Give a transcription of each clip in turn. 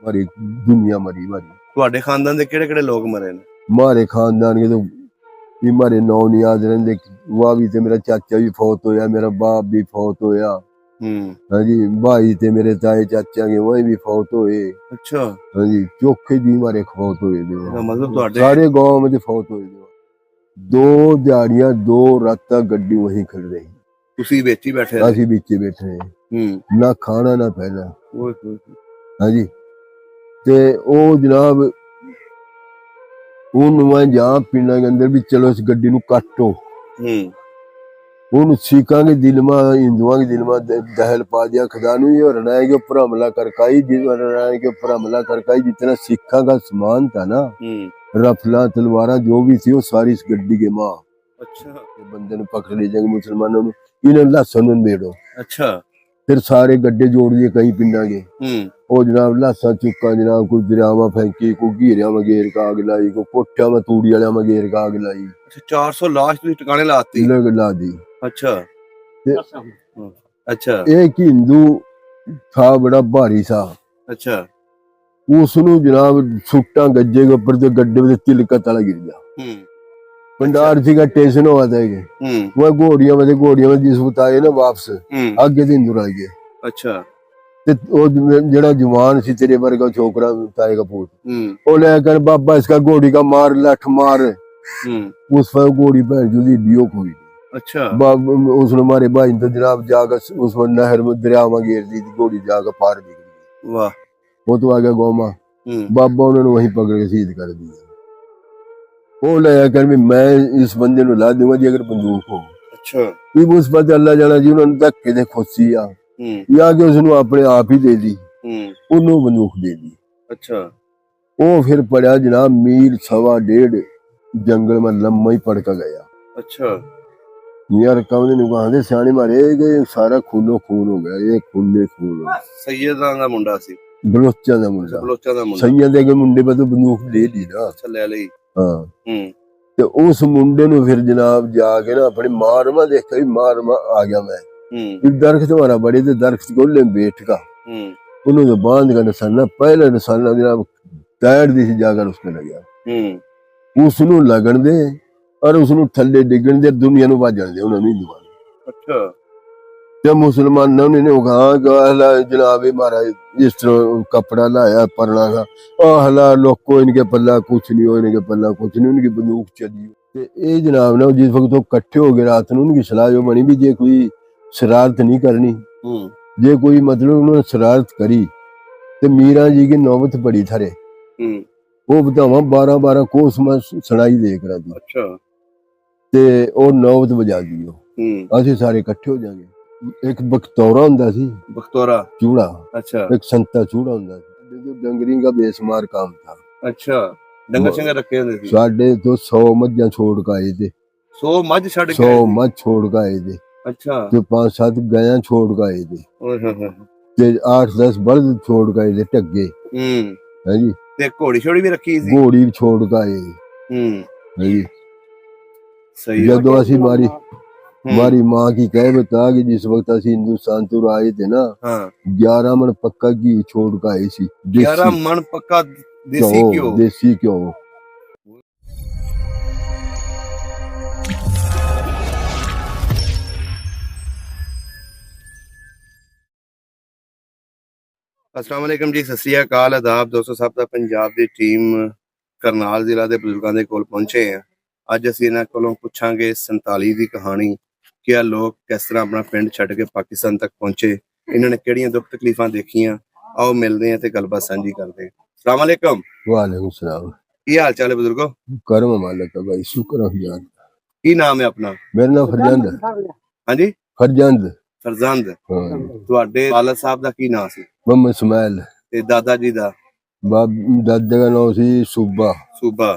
मरी दुनिया मरी मरी। ਤੁਹਾਡੇ ਖਾਨਦਾਨ ਦੇ ਕਿਹੜੇ ਕਿਹੜੇ ਲੋਕ ਮਰੇ ਨੇ? मारे खानदान के तो ये मारे नौ नहीं याद रहते। वह भी थे, मेरा चाचा भी फौत होया, मेरा बाप भी फौत होया। हाँ जी, भाई थे मेरे ताए चाचा के, वही भी फौत होए। अच्छा। हाँ जी, चौखे जी मारे फौत होए थे। मतलब सारे गांव में फौत होए थे। 2 दिहाड़ियां 2 रात गड्डी वहीं खड़ रही। ਤੁਸੀਂ ਵਿੱਚ ਹੀ ਬੈਠੇ ਅਸੀਂ ਵਿੱਚ बैठे हैं, ना खाना ना पहना। हाँ जी, ते ओ जनाब मैं जहाँ पिंडा के अंदर भी चलो इस गड्डी नू काटो, सिखा के दिल में हिंदुआ के दिल में दहल पा दिया खुदा नू। और रनाए के ऊपर हमला करकाई, रनाए के ऊपर हमला करकाई। जितना सिखा का सामान था ना, रफला तलवारा जो भी थी, वो सारी इस गड्डी के माँ। अच्छा। बंदे ने पकड़ ले जाएंगे मुसलमानों ने, इन्हें लहसन बेड़ो। अच्छा। फिर सारे गड्ढे जोड़ दिए कहीं पिंडा के। वो जनाब लाशा चुका, जनाब कोई दरियावा फेंकी, कोई घेरिया में घेर का आग लाई, कोई कोठिया में तूड़ी वाले में घेर का आग लाई। 400 लाश ठिकाने लाती ला दी। अच्छा। अच्छा। एक हिंदू था बड़ा भारी सा। अच्छा। उसनु जनाब सुट्टा गज्जे के ऊपर तो गड्ढे में तिलका तला गिर गया। भंडार जी का स्टेशन हुआ था वह घोड़िया में जिस बताए ना वापस आगे हिंदू रल गए। अच्छा। जड़ा जवान सी तेरे वर्गा छोकरा ताए का पुत, वो लेकर बाबा इसका घोड़ी का मार लठ मार। उस पर घोड़ी भैन जुदी लियो कोई। अच्छा। उसने हमारे भाई तो जनाब जाकर उसमें नहर में दरिया में घेर दी थी, घोड़ी जाकर पार निकली। वाह। वो तो आ गया गौमा। बाबा उन्होंने वहीं पकड़ के शहीद कर दिया। वो लगा कर भी मैं इस बंदे को ला दूंगा जी अगर बंदूक हो। अच्छा। उस पर अल्लाह जाना जी उन्होंने धक्के दे खुशी या कि उसने अपने आप ही दे दी, उन्होंने बंदूक दे दी। अच्छा। वो फिर पड़ा जनाब मील 1.25 जंगल में लम्बा ही पड़ कर गया। अच्छा। यार कौन ने कहा सियाने मारे गए, सारा खूनो खून हो गया, ये खूने खून। सैयदा दा मुंडा सी, बलोचा दा मुंडा। सैयद के मुंडे पर तो बंदूक ले ली ना। अच्छा, ले ली। हाँ। ते उस मुंडे नु फिर जनाब जाके ना अपनी मार में देखा, मार में आ गया मैं। दरख्त हमारा बड़े थे, दरख्त गोले बैठ का उन्होंने बांध का निशाना, पहले निशाना जनाब तैर दी जाकर उसमें लगा। उसनु लगन दे और उसनु थल्ले डिगन दे, दुनिया नु बाजन दे उन्होंने नहीं दुआ। अच्छा। जब मुसलमानों ने कहा जनाब हमारा इस तरह कपड़ा लाया परना का, हला लोग को इनके पल्ला कुछ नहीं हो, इनके पल्ला कुछ नहीं, उनकी बंदूक चली। ये जनाब ना जिस वक्त वो कट्ठे हो गए रात में, उनकी सलाह जो बनी भी जे कोई शरारत नहीं करनी, जे कोई मतलब उन्होंने शरारत करी तो मीरा जी की नौबत पड़ी थारे। वो बतावा 12 कोस में सुनाई देख रहा थी। अच्छा। ते और नौबत बजा दी, असि सारे इकट्ठे हो जाएंगे। एक बखतौरा हुंदा सी, बखतौरा चूड़ा। अच्छा। एक संता चूड़ा हुंदा सी। जो डंगरी का बेसुमार काम था। अच्छा। डंगर शंगर रखे हुए थे साढ़े तो 100 मज्जा छोड़ के आए थे। 100 मझ छड़ के 100 मझ छोड़ के आए थे। अच्छा। तो 5-7 गायां छोड़ के आए थे, 8-10 बल्द छोड़ के आए थे टग्गे। है जी। ते घोड़ी छोड़ी भी रखी थी, घोड़ी भी छोड़ के आए। है जी। सही। जब असी हमारी माँ की कह बता कि जिस वक्त असी हिंदुस्तान तो आए थे ना, 11 मन पक्का घी छोड़ के आए सी। 11 मन पक्का देसी घ्यो। अस्सलाम वालेकुम जी, सत श्री अकाल, आदाब दोस्तों। सब ਦਾ ਪੰਜਾਬ ਦੀ ਟੀਮ ਕਰਨਾਲ ਜ਼ਿਲ੍ਹਾ ਦੇ ਬਜ਼ੁਰਗਾਂ ਦੇ ਕੋਲ ਪਹੁੰਚੇ ਆ। ਅੱਜ ਅਸੀਂ ਇਹਨਾਂ ਕੋਲੋਂ ਪੁੱਛਾਂਗੇ 47 ਦੀ ਕਹਾਣੀ ਕਿ ਇਹ ਲੋਕ ਕਿਸ ਤਰ੍ਹਾਂ ਆਪਣਾ ਪਿੰਡ ਛੱਡ ਕੇ ਪਾਕਿਸਤਾਨ ਤੱਕ ਪਹੁੰਚੇ, ਇਹਨਾਂ ਨੇ ਕਿਹੜੀਆਂ ਦੁੱਖ ਤਕਲੀਫਾਂ ਦੇਖੀਆਂ। आओ मिलते हैं ते गलबात साझी करते हैं। अस्सलाम वालेकुम। वालेकुम सलाम। की हाल चाल है बुजुर्गो? करम मालिक का भाई, शुक्र है। की नाम है अपना? मेरा नाम फरजंद है। हाँ जी, फरजंद। फरजंद। ਤੁਹਾਡੇ ਵਾਲਦ ਸਾਹਿਬ ਦਾ ਕੀ ਨਾਮ ਸੀ? मोहम्मद इस्माइल। ਤੇ ਦਾਦਾ ਜੀ ਦਾ? दादे का नाम सी सूबा। सूबा।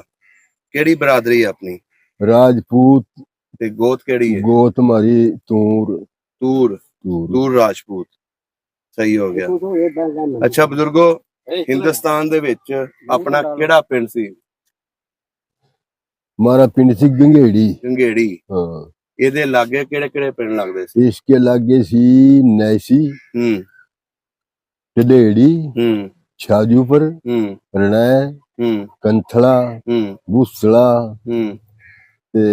ਕਿਹੜੀ ਬਰਾਦਰੀ ਹੈ ਆਪਣੀ? राजपूत। ਤੇ ਗੋਤ ਕਿਹੜੀ ਹੈ? गोत हमारी तूर। ਤੂਰ ਰਾਜਪੂਤ। ਸਹੀ ਹੋ ਗਿਆ। ਅੱਛਾ ਬਜ਼ੁਰਗੋ, ਹਿੰਦੁਸਤਾਨ ਦੇ ਵਿੱਚ ਆਪਣਾ ਕਿਹੜਾ ਪਿੰਡ ਸੀ? हमारा पिंड सी गंगेड़ी। गंगेड़ी। हाँ। ਇਹਦੇ ਲਾਗੇ ਕਿਹੜੇ ਕਿਹੜੇ ਪਿੰਡ ਲੱਗਦੇ ਸੀ? इसके लागे सी नैसी, ढलेड़ी, ਛਾਜੂਪੁਰ, ਰਣੈ, ਕੰਥਲਾ, ਬੂਸਲਾ ਤੇ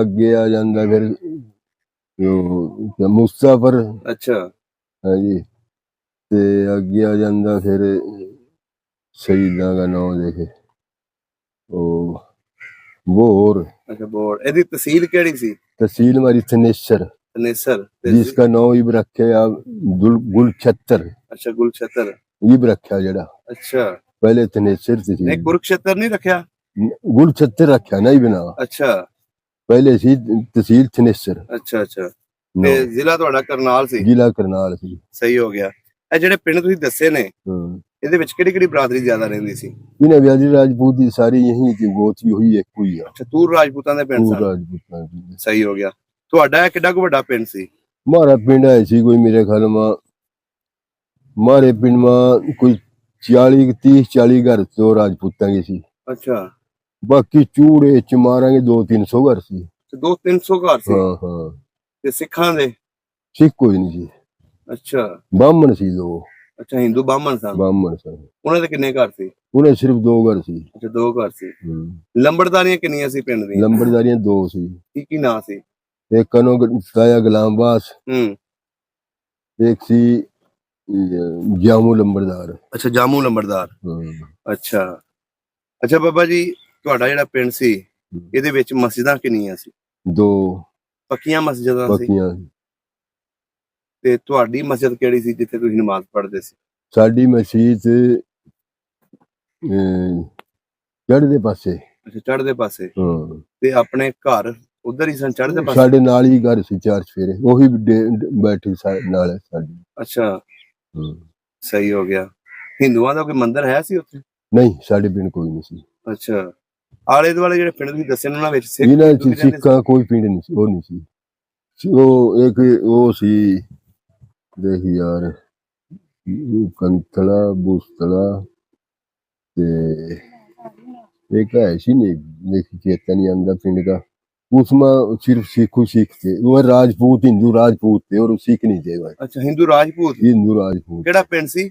ਅੱਗੇ ਆ ਜਾਂਦਾ ਫਿਰ ਮੁਸਤਾਫਰ। ਅੱਛਾ ਹਾਂਜੀ, ਤੇ ਅੱਗੇ ਆ ਜਾਂਦਾ ਫਿਰ ਸ਼ਹੀਦਾਂ ਦਾ ਨਾਮ ਦੇਖੇ ਉਹ ਬੋਰ। अच्छा बोर। ਇਹਦੀ तहसील ਕਿਹੜੀ ਸੀ? तहसील हमारी थनेसर, तनेसर। जिसका नाम इब रखे गुलछत्तर। अच्छा गुलछत्तर इब रखा जड़ा अच्छा पहले थनेसर नहीं तहसील कुरुक्षेत्र नहीं रखा। गुलछत्तर रखा नहीं बना, अच्छा पहले सी तहसील थनेसर। अच्छा अच्छा ਤੇ ਜ਼ਿਲ੍ਹਾ ਤੁਹਾਡਾ ਕਰਨਾਲ ਸੀ? ਜ਼ਿਲ੍ਹਾ ਕਰਨਾਲ ਸੀ। ਸਹੀ ਹੋ ਗਿਆ। ਇਹ ਜਿਹੜੇ ਪਿੰਡ ਤੁਸੀਂ ਦੱਸੇ ਨੇ ਇਹਦੇ ਵਿੱਚ ਕਿਹੜੀ ਕਿਹੜੀ ਬਰਾਦਰੀ ਜ਼ਿਆਦਾ ਰਹਿੰਦੀ ਸੀ? ਇਹਨਾਂ ਵਿਆਜੀ ਰਾਜਪੂਤ ਦੀ ਸਾਰੀ ਯਹੀ ਦੀ ਗੋਤ ਹੀ ਹੋਈ ਇੱਕੋ ਹੀ ਆ। ਅੱਛਾ ਤੂਰ ਰਾਜਪੂਤਾਂ ਦੇ ਪਿੰਡ ਤੂਰ ਰਾਜਪੂਤਾਂ ਦੀ। ਸਹੀ ਹੋ ਗਿਆ। ਤੁਹਾਡਾ ਕਿੱਡਾ ਕੁ ਵੱਡਾ ਪਿੰਡ ਸੀ? ਮਾਰਾ ਪਿੰਡ ਹੈ ਸੀ ਕੋਈ ਮੇਰੇ ਖਿਆਲ ਮਾ ਮਾਰੇ ਪਿੰਡ ਮਾ ਕੋਈ 40 ਘਰ ਤੋਂ ਰਾਜਪੂਤਾਂ ਦੇ ਸੀ। ਅੱਛਾ ਬਾਕੀ ਚੂੜੇ ਚ ਮਾਰਾਂਗੇ 200-300 ਘਰ ਸੀ। 200-300 ਘਰ ਸੀ? ਹਾਂ ਹਾਂ। ਤੇ ਸਿੱਖਾਂ ਦੇ? ਸਿੱਖ ਕੋਈ ਨਹੀਂ ਸੀ। ਅੱਛਾ ਬਾਹਮਣ ਸੀ ਦੋ। ਅੱਛਾ ਹਿੰਦੂ ਬਾਹਮਣ ਸਨ? ਬਾਹਮਣ ਸਨ। ਉਹਨਾਂ ਦੇ ਕਿੰਨੇ ਘਰ ਸੀ? ਉਹਨੇ ਸਿਰਫ 2 ਘਰ ਸੀ। ਅੱਛਾ 2 ਘਰ ਸੀ। ਲੰਬੜਦਾਰੀਆਂ ਕਿੰਨੀਆਂ ਸੀ ਪਿੰਡ ਦੀਆਂ? ਲੰਬੜਦਾਰੀਆਂ 2 ਸੀ। ਕੀ ਨਾਂ ਸੀ? ਇੱਕ ਕਨੋ ਤਾਇਆ ਗੁਲਾਮਬਾਸ, ਇੱਕ ਸੀ ਜਾਮੂ ਲੰਬੜਦਾਰ। ਅੱਛਾ ਜਾਮੂ ਲੰਬੜਦਾਰ। ਅੱਛਾ ਅੱਛਾ ਬਾਬਾ ਜੀ ਤੁਹਾਡਾ ਜਿਹੜਾ ਪਿੰਡ ਸੀ ਇਹਦੇ ਵਿੱਚ ਮਸਜਿਦਾਂ ਕਿੰਨੀਆਂ ਸੀ? 2 ਪੱਕੀਆਂ ਮਸਜਿਦਾਂ ਸੀ? ਪੱਕੀਆਂ। ਤੇ ਤੁਹਾਡੀ ਮਸਜਿਦ ਕਿਹੜੀ ਸੀ ਜਿੱਥੇ ਤੁਸੀਂ ਨਮਾਜ਼ ਪੜ੍ਹਦੇ ਸੀ? ਸਾਡੀ ਮਸਜਿਦ ਚੜ੍ਹਦੇ ਪਾਸੇ। ਅੱਛਾ ਚੜ੍ਹਦੇ ਪਾਸੇ। ਤੇ ਆਪਣੇ ਘਰ ਉਧਰ ਹੀ ਸਨ ਚੜ੍ਹਦੇ ਪਾਸੇ? ਸਾਡੇ ਨਾਲ ਹੀ ਘਰ ਸੀ 4 ਚਫੇਰੇ, ਉਹੀ ਬੈਠੀ ਨਾਲ ਸਾਡੀ। ਅੱਛਾ ਸਹੀ ਹੋ ਗਿਆ। ਹਿੰਦੂਆਂ ਦਾ ਕੋਈ ਮੰਦਿਰ ਹੈ ਸੀ ਉੱਥੇ? ਨਹੀਂ ਸਾਡੇ ਪਿੰਡ ਕੋਈ ਨਹੀਂ ਸੀ। ਅੱਛਾ ਆਲੇ ਦੁਆਲੇ ਜਿਹੜੇ ਪਿੰਡ ਤੁਸੀਂ ਦੱਸੇ ਉਹਨਾਂ ਵਿੱਚ ਸਿੱਖਾਂ ਕੋਈ ਪਿੰਡ ਨਹੀਂ ਸੀ। ਉਹ ਨਹੀਂ ਸੀ। ਉਹ ਇੱਕ ਉਹ ਸੀ ਦੇਖ ਯਾਰ ਕੰਥਲਾ ਬੂਸਤਲਾ ਤੇ एक ऐसी नहीं चेता नहीं आंदा पिंड का। उसमें सिर्फ सिख थे, वो राजपूत हिंदू राजपूत थे और सिख नहीं थे भाई। अच्छा हिंदू राजपूत? हिंदू राजपूत। केड़ा पिंड सी?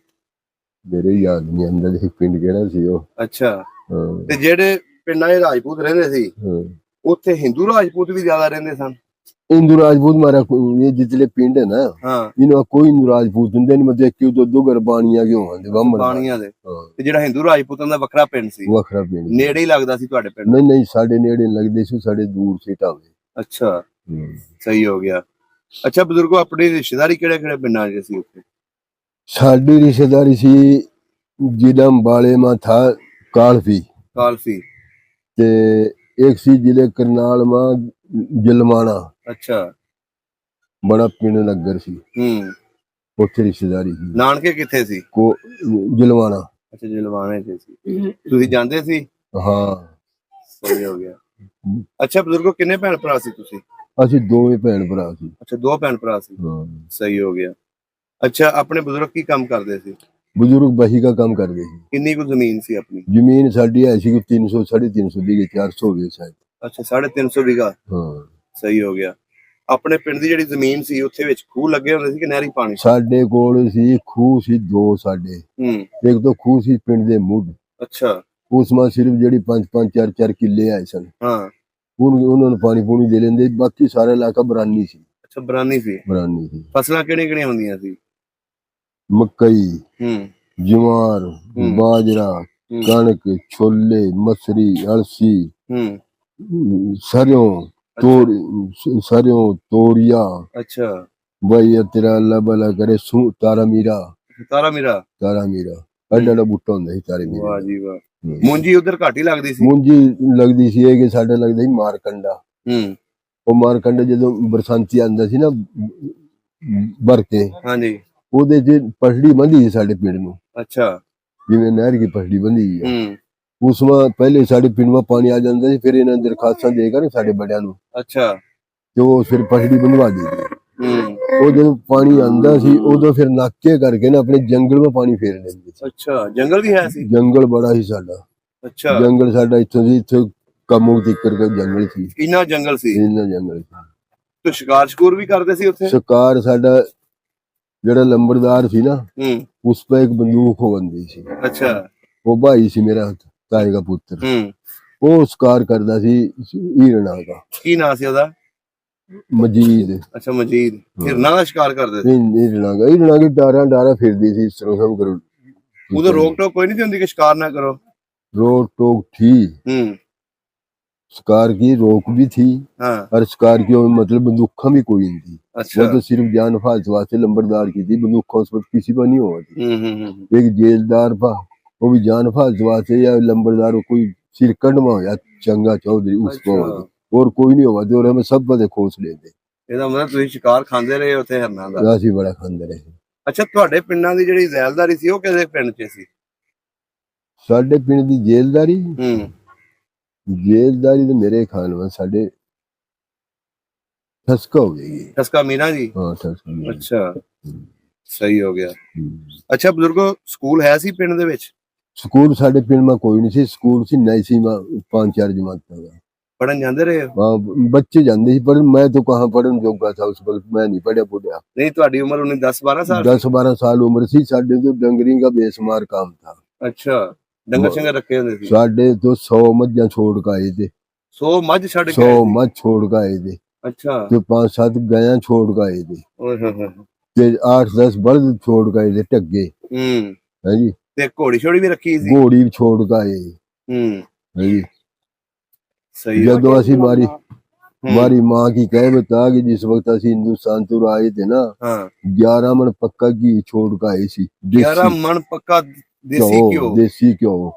मेरे याद नहीं आंदा देख पिंड केड़ा सी वो। अच्छा ते जेड़े पिंडां दे राजपूत रहंदे सी उत्थे हिंदू राजपूत भी ज्यादा रहंदे सन? हिंदू राजपूत मारा ये जितने पिंड है ना इन्हों कोई हिंदू राजपूत हुंदे नहीं। मतलब कि दो घर बाणियां क्यों आंदे बाणियां दे। ते जेड़ा हिंदू राजपूतां दा वखरा पिंड सी? वखरा पिंड नेड़े ही लगदा सी तुहाडे पिंड? नहीं नहीं साडे नेड़े लगदे सी, साडे दूर सी ढाबे। अच्छा सही हो गया। अच्छा बुजुर्गो अपनी रिश्तेदारी केड़े-केड़े पिंडां च सी उत्थे? साडी रिश्तेदारी सी जिला अंबाले में था कालफी। कालफी ते एक सी जिले करनाल में जलमाना। अच्छा बड़ा पिंड नगर सी। उत्थे रिश्तेदारी सी। नानके किथे सी? को जलवाना। अच्छा जलवाने च सी। तुसी जांदे सी? हाँ सही हो गया। अच्छा बुजुर्गो किन्ने भैन भरा सी तुसी? ਅਸੀਂ ਦੋਵੇਂ ਭੈਣ ਭਰਾ ਸੀ। अच्छा 2 भैन भरा सी। सही हो गया। अच्छा अपने बुजुर्ग की काम करदे सी? बुजुर्ग बही का काम करदे सी। किन्नी को जमीन सी अपनी? जमीन साडी है सी 300 350 बीघे 400 हो गए शायद। अच्छा 350 बीघा। सही हो गया। ਆਪਣੇ ਪਿੰਡ ਦੀ ਜਿਹੜੀ ਜ਼ਮੀਨ ਸੀ ਉੱਥੇ ਵਿੱਚ ਖੂਹ ਲੱਗੇ ਹੁੰਦੇ ਸੀ ਕਿ ਨਹਿਰੀ ਪਾਣੀ? ਸਾਡੇ ਕੋਲ ਸੀ ਖੂਹ ਸੀ 2 ਸਾਡੇ। ਇੱਕ ਤਾਂ ਖੂਹ ਸੀ ਪਿੰਡ ਦੇ ਮੁੱਢ। ਅੱਛਾ ਉਸ ਮਾ ਸਿਰਫ ਜਿਹੜੀ 5-5 4-4 ਕਿੱਲੇ ਆਏ ਸਨ ਉਹਨਾਂ ਨੂੰ ਪਾਣੀ ਪੂਣੀ ਦੇ ਲੈਂਦੇ, ਬਾਕੀ ਸਾਰਾ ਇਲਾਕਾ ਬਰਾਨੀ ਸੀ। ਅੱਛਾ ਬਰਾਨੀ ਸੀ। ਬਰਾਨੀ ਸੀ। ਫਸਲਾਂ ਕਿਹੜੀਆਂ ਹੁੰਦੀਆਂ ਸੀ? ਮੱਕਈ, ਜਵਾਰ, ਬਾਜਰਾ, ਕਣਕ, ਛੋਲੇ, ਮਸਰੀ, ਅਲਸੀ, सरयों तोड़िया। अच्छा भाई तेरा अल्लाह भला करे तारा मीरा एडा बूटा हुंदा सी तारे मीरा। वाह जी वाह। मूंजी उधर घट ही लगदी सी? मूंजी लगदी सी कि साडा लगदा सी मारकंडा। ਉਹ ਮਾਰਕੰਡ ਜਦੋਂ ਬਰਸਾਂਤੀ ਆਂਦਾ ਸੀ ਨਾ ਭਰ ਕੇ ਹਾਂਜੀ ਉਹਦੇ ਚ ਪਸੜੀ ਬੰਦੀ ਸੀ ਸਾਡੇ ਪਿੰਡ ਨੂੰ। ਅੱਛਾ ਜਿਵੇਂ ਨਹਿਰ ਦੀ ਪਸੜੀ ਬੰਦੀ ਹੈ ਉਸ ਵਿੱਚ ਪਹਿਲੇ ਸਾਡੇ ਪਿੰਡ ਵਿੱਚ ਪਾਣੀ ਆ ਜਾਂਦਾ ਸੀ, ਫਿਰ ਇਹਨਾਂ ਦਰਖਾਸਤਾਂ ਦੇ ਕੇ ਸਾਡੇ ਵੱਡਿਆਂ ਨੂੰ। ਅੱਛਾ ਤੇ ਉਹ ਫਿਰ ਪਸੜੀ ਬੰਦਵਾ ਦਿੰਦੇ। ਉਹ ਜਦੋਂ ਪਾਣੀ ਆਂਦਾ ਸੀ ਉਦੋਂ ਫਿਰ ਨਾਕੇ ਕਰਕੇ ਨਾ ਆਪਣੇ ਜੰਗਲ ਵਿੱਚ ਪਾਣੀ ਫੇਰ ਲੈਂਦੇ ਸੀ। ਅੱਛਾ ਜੰਗਲ ਵੀ ਹੈ ਸੀ? ਜੰਗਲ ਬੜਾ ਹੀ ਸਾਡਾ। ਅੱਛਾ ਜੰਗਲ ਸਾਡਾ ਇੱਥੋਂ ਸੀ, ਇੱਥੇ ਕਮੂ ਤੀਕਰ ਦਾ ਜੰਗਲ ਸੀ। ਇੰਨਾ ਜੰਗਲ ਸੀ? ਇੰਨਾ ਜੰਗਲ ਸੀ। ਤੇ ਸ਼ਿਕਾਰ ਸ਼ਕੂਰ ਵੀ ਕਰਦੇ ਸੀ ਉੱਥੇ? ਸ਼ਿਕਾਰ ਸਾਡਾ ਜਿਹੜਾ ਲੰਬੜਦਾਰ ਸੀ ਨਾ उस पर एक बंदूक हो बंदी सी। अच्छा। वो भाई सी मेरा ताए का पुत्र। वो शिकार करदा सी हिरना का। की नाम सी ओदा? मजीद। अच्छा मजीद हिरना का शिकार करदे सी। हिरना की डारा फिरदी सी इस तरह सब करो। उधर रोक टोक कोई नहीं थी कि शिकार ना करो? रोक टोक थी, शिकार की रोक भी थी। और शिकार की मतलब बंदूखा भी कोई नहीं थी। अच्छा। वो तो सिर्फ जान हिफाजत वास्ते लंबरदार की थी, बंदूखा उस वक्त किसी पर नहीं हुआ थी। एक जेलदार था, वो भी जान हिफाजत वास्ते, या लंबरदार कोई सिरकंड में होया चंगा चौधरी उसको और कोई नहीं हुआ। और हमें सब पते खोसले थे। ਇਹਦਾ ਮਤਲਬ ਤੁਸੀਂ ਸ਼ਿਕਾਰ ਖਾਂਦੇ ਰਹੇ ਉੱਥੇ ਹਰਨਾਂ ਦਾ? ਅਸੀਂ ਬੜਾ ਖਾਂਦੇ ਰਹੇ। ਅੱਛਾ ਤੁਹਾਡੇ ਪਿੰਡਾਂ ਦੀ ਜਿਹੜੀ ਜ਼ੈਲਦਾਰੀ ਸੀ ਉਹ ਕਿਹਦੇ ਪਿੰਡ 'ਚ ਸੀ? ਸਾਡੇ ਪਿੰਡ ਦੀ ਜੇਲਦਾਰੀ ਤੇ ਮੇਰੇ ਖਾਨ ਵਿੱਚ ਸਾਡੇ ਠਸਕਾ ਹੋ ਗਈ। ਠਸਕਾ ਮੀਨਾ ਜੀ? ਹਾਂ ਠਸਕਾ। ਅੱਛਾ ਸਹੀ ਹੋ ਗਿਆ। ਅੱਛਾ ਬਜ਼ੁਰਗੋ ਸਕੂਲ ਹੈ ਸੀ ਪਿੰਡ ਦੇ ਵਿੱਚ? ਸਕੂਲ ਸਾਡੇ ਪਿੰਡ ਮਾ ਕੋਈ ਨਹੀਂ ਸੀ। ਸਕੂਲ ਸੀ ਨੈਸੀ ਮਾ 5-4 ਜਮਾਤਾਂ ਦਾ। पढ़न जाते रहे? हाँ बच्चे जाते थे, पर मैं तो कहाँ पढ़न जोगा था उस वक्त। मैं नहीं पढ़िया पुढ़िया। नहीं तुम्हारी उम्र उन्हें 10-12 साल? 10-12 साल उम्र सी। साडे तो डंगरी का बेसुमार काम था। अच्छा डंगर शंगर रखे होते थे? साडे तो 100 मज्जा छोड़ के आए थे। 100 मझ छड़ के? 100 मझ छोड़ के आए थे। अच्छा। तो 5-7 गायां छोड़ के आए थे। 8-10 बल्द छोड़ के आए थे टग्गे। है जी। ते घोड़ी छोड़ी भी रखी थी? घोड़ी भी छोड़ के आए। है जी। जदों असी हमारी माँ की कह बता कि जिस वक्त असी हिंदुस्तान तो आए थे ना, 11 मन पक्का घी छोड़ के आए सी। 11 मन पक्का देसी घ्यो? देसी घ्यो।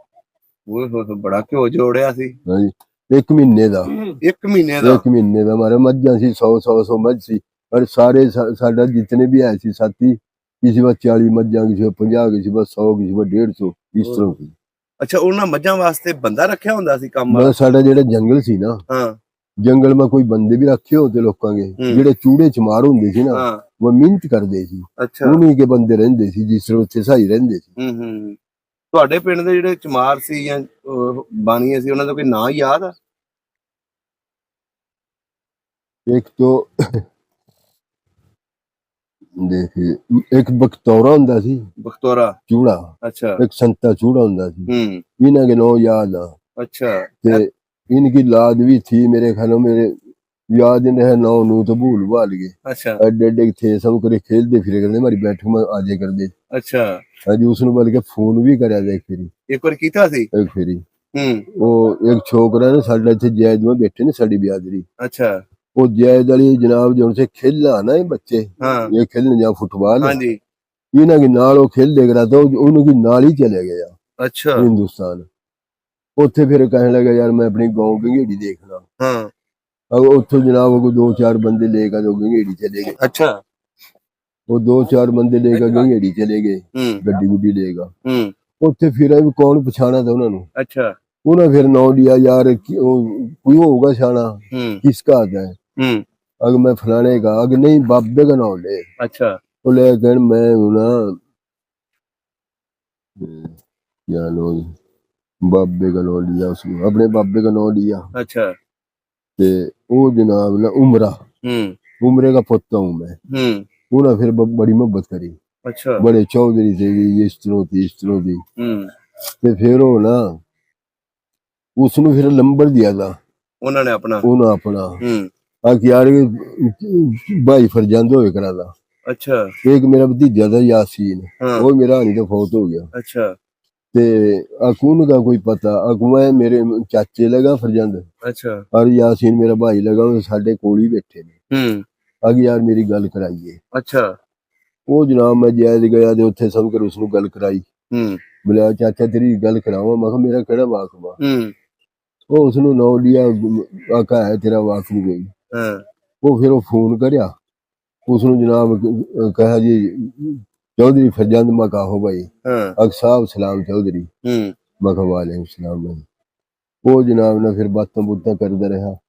बड़ा घ्यो जोड़िया सी। एक महीने दा। एक महीने दा? एक महीने दा। हमारे मज्जां सी 100 मझ सी। और सारे साडा जितने भी है सी साथी, किसी पर 40 मज्जां, किसी पर 50, किसी पर 100, किसी पर 150 इस तरह सी। अच्छा ਉਹਨਾਂ ਮੱਝਾਂ ਵਾਸਤੇ ਬੰਦਾ ਰੱਖਿਆ ਹੁੰਦਾ ਸੀ ਕੰਮ ਵਾਲਾ? ਸਾਡਾ ਜਿਹੜਾ ਜੰਗਲ ਸੀ ਨਾ, ਜੰਗਲ में कोई बंदे भी रखे होते लोगों के, ਜਿਹੜੇ ਚੂੜੇ ਚਮਾਰ ਹੁੰਦੇ ਸੀ ਨਾ, ਉਹ ਮਿਹਨਤ ਕਰਦੇ ਸੀ। ਉਨੀ ਕੇ ਬੰਦੇ ਰਹਿੰਦੇ ਸੀ ਜਿਸ ਤਰ੍ਹਾਂ ਉੱਥੇ ਸਹੀ ਰਹਿੰਦੇ ਸੀ। ਤੁਹਾਡੇ ਪਿੰਡ ਦੇ ਜਿਹੜੇ ਚਮਾਰ ਸੀ ਜਾਂ ਬਾਣੀਏ ਸੀ ਉਹਨਾਂ ਦਾ ਕੋਈ ਨਾਂ ਯਾਦ ਆ? ਇੱਕ ਤੋਂ ਦੇਖੇ, ਇੱਕ ਬਖਤੌਰਾ ਹੁੰਦਾ ਸੀ। ਬਖਤੌਰਾ ਚੂੜਾ? अच्छा। एक संता चूड़ा ਹੁੰਦਾ ਸੀ। इन्हां के नाम याद आ। अच्छा। ते इनकी लाद भी थी मेरे ख्याल में, मेरे याद नहीं है नाम नू तो भूल भाल गए। अच्छा। एडे एडे थे सब करे खेलते फिरे करते, हमारी बैठक में आजे करते। अच्छा। अज उसने बल्कि फोन भी करया था एक बार कीता सी? एक फेरी। वो एक छोकरा ना साडा इत्थे जैद में बैठे ने साडी बियादरी। अच्छा। वो जैद वाली जनाब जो उनसे खेलना ना ये बच्चे, ये खेलने जा फुटबॉल। हाँ जी। इन्हां के नाल वो खेल देख रहा था, उनकी नाल ही चले गया। अच्छा। हिंदुस्तान उत्थे फिर कहने लगा यार मैं अपनी गांव गंगेड़ी देखना। अब उत्थों जनाब को 2-4 बंदे लेकर तो गंगेड़ी चले गए। अच्छा। वो 2-4 बंदे लेकर गंगेड़ी चले गए, गड्डी गुड्डी लेकर। उत्थे फिर कौन पछाना था उन्होंने। अच्छा। उन्हें फिर नाम लिया यार कोई होगा छाना, किसका आता है? अगर मैं फलाने का, अगर नहीं बाबे का नाम ले। अच्छा। तो लेकिन मैं ना क्या नाम, बाबे का नाम लिया, उसने अपने बाबे का नाम लिया। अच्छा। ते वो जनाब ना उमरे का पुत्र हूँ मैं। उन्हें फिर बड़ी मोहब्बत करी। अच्छा। बड़े चौधरी थे, इस तरह थी। ते फिर वो ना उसने फिर नंबर दिया था उन्होंने अपना कि यार भाई फरजंद होए करा था। अच्छा। एक मेरा भतीजा था यासीन, वो मेरा हानी तो फौत हो गया। अच्छा। ते अकून का कोई पता, मैं मेरे चाचे लगा फरजंद। अच्छा। और यासीन मेरा भाई लगा, वो साडे कोल ही बैठे ने। अगे यार मेरी गल कराइए। अच्छा। वो जनाब मैं जैद गया ते उत्थे सब कर उसनु गल कराई। बोला चाचा तेरी गल करावा। मैं कहा मेरा केड़ा वाकबा? वो उसनु नाम लिया, आका है तेरा वाकफ कोई। वो फिर वो फोन करया, उसनु जनाब कहा जी चौधरी फरजंद। मैं कहा हो भाई। साहब सलाम चौधरी। मैं कहा वालेकुम सलाम भाई। वो जनाब ने फिर बातां बुतां करदा रहा,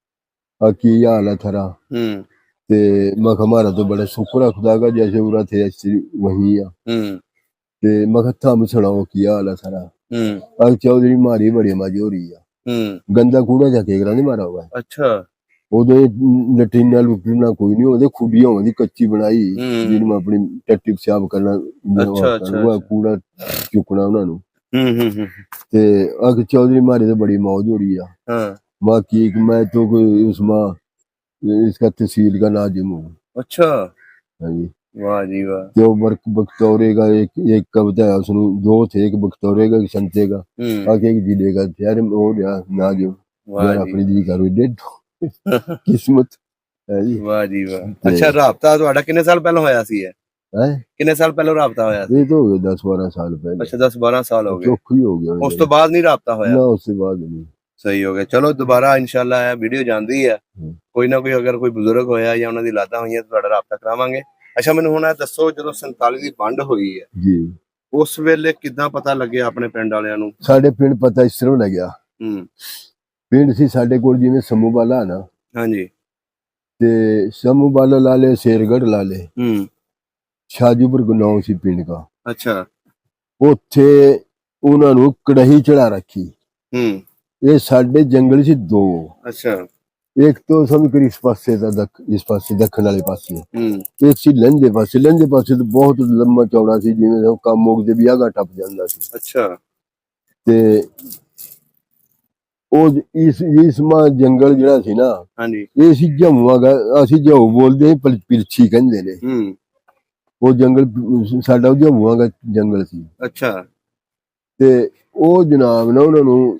की हाल है थारा? ते मैं कहा हमारा तो बड़ा शुक्र है खुदा का, जैसे उरा थे ऐसे वही आ। ते मैं कहा थम सुनाओ की हाल है थारा? चौधरी मारी बड़ी मौज हो रही है, गंदा कूड़ा जाके करा नहीं मारा हुआ है। अच्छा। ਉਹਦੇ ਲੈਟਰੀਨਾਂ ਲੂਟਰੀਨਾਂ ਕੋਈ ਨਹੀਂ, ਉਹਦੇ ਖੁੱਡੀਆਂ ਉਹਦੀ ਕੱਚੀ ਬਣਾਈ ਜਿਹਨੂੰ ਆਪਣੀ ਟੱਟੀ ਪਿਸ਼ਾਬ ਕਰਨਾ, ਉਹ ਕੂੜਾ ਚੁੱਕਣਾ ਉਹਨਾਂ ਨੂੰ। ਤੇ ਅਗ चौधरी मारे तो बड़ी मौज हो रही है। बाकी एक मैं तो कोई उसमें इसका तहसील का नाजिम हूँ। अच्छा, हाँ जी, वाह जी वाह। जो बख्तौरे का एक कविता है उसमें दो थे, एक बख्तौरे का, एक संते का, बाकी एक जिले का। यार हो गया नाजिम, यार अपनी जी करो डेढ़ किस्मत है जी। वाह जी वाह। अच्छा, राबता ਤੁਹਾਡਾ ਕਿੰਨੇ ਸਾਲ ਪਹਿਲਾਂ ਹੋਇਆ ਸੀ? ਕਿੰਨੇ ਸਾਲ ਪਹਿਲਾਂ ਰਾਬਤਾ ਹੋਇਆ ਸੀ? ये तो हो गए 10-12 साल पहले। अच्छा, 10-12 साल हो गए। चौखी हो गया ਉਸ ਤੋਂ ਬਾਅਦ ਨਹੀਂ ਰਾਬਤਾ ਹੋਇਆ? ना, उससे बाद नहीं। ਸਹੀ ਹੋ ਗਿਆ। ਚਲੋ ਦੁਬਾਰਾ ਇਨਸ਼ਾਅੱਲਾ ਇਹ ਵੀਡੀਓ ਜਾਂਦੀ ਹੈ, ਕੋਈ ਨਾ ਕੋਈ ਅਗਰ ਕੋਈ ਬਜ਼ੁਰਗ ਹੋਇਆ ਜਾਂ ਉਹਨਾਂ ਦੀ ਲਾਦਾਂ ਹੋਈਆਂ ਤਾਂ ਤੁਹਾਡਾ ਰਾਬਤਾ ਕਰਾਵਾਂਗੇ। ਅੱਛਾ, ਮੈਨੂੰ ਹੁਣ ਇਹ ਦੱਸੋ, ਜਦੋਂ 47 ਦੀ ਵੰਡ ਹੋਈ ਹੈ ਜੀ, ਉਸ ਵੇਲੇ ਕਿੱਦਾਂ ਪਤਾ ਲੱਗਿਆ ਆਪਣੇ ਪਿੰਡ ਵਾਲਿਆਂ ਨੂੰ? ਸਾਡੇ ਪਿੰਡ ਪਤਾ ਇਸ ਤਰ੍ਹਾਂ ਲੱਗਿਆ, ਪਿੰਡ ਸੀ ਸਾਡੇ ਕੋਲ ਜਿਵੇਂ ਸਮੂਹ ਵਾਲਾ ਨਾ, ਹਾਂਜੀ, ਤੇ ਸਮੂਹ ਵਾਲਾ ਲਾ ਲੇ, ਸ਼ੇਰਗੜ੍ਹ ਲਾ ਲੇ, ਸ਼ਾਜੂਪੁਰ ਗੁਨਾਹ ਸੀ ਪਿੰਡ ਦਾ। ਅੱਛਾ, ਉੱਥੇ ਉਹਨਾਂ ਨੂੰ ਕੜਾਹੀ ਚੜਾ ਰੱਖੀ। ਇਹ ਸਾਡੇ ਜੰਗਲ ਸੀ ਦੋ। ਅੱਛਾ, ਇੱਕ ਤੋਂ ਸਮਝ ਕਰ ਇਸ ਪਾਸੇ ਦਾ, ਇਸ ਪਾਸੇ ਦੱਖਣ ਵਾਲੇ ਪਾਸੇ, ਇੱਕ ਸੀ ਲਹਿੰਦੇ ਪਾਸੇ। ਲਹਿੰਦੇ ਪਾਸੇ ਤਾਂ ਬਹੁਤ ਲੰਮਾ ਚੌੜਾ ਸੀ, ਜਿਵੇਂ ਕੰਮ ਮੁੱਕਦੇ ਵੀ ਆਗਾ ਟੱਪ ਜਾਂਦਾ ਸੀ। ਅੱਛਾ, ਤੇ ਉਹ ਇਸ ਮਾ ਜੰਗਲ ਜਿਹੜਾ ਸੀ ਨਾ, ਹਾਂਜੀ, ਇਹ ਸੀ ਜਮੂਆ ਦਾ। ਅਸੀਂ ਜਮੂ ਬੋਲਦੇ, ਪਿਰਛੀ ਕਹਿੰਦੇ ਨੇ। ਉਹ ਜੰਗਲ ਸਾਡਾ ਜਮੂਆ ਦਾ ਜੰਗਲ ਸੀ। ਅੱਛਾ, ਤੇ ਉਹ ਜਨਾਬ ਨਾ ਉਹਨਾਂ ਨੂੰ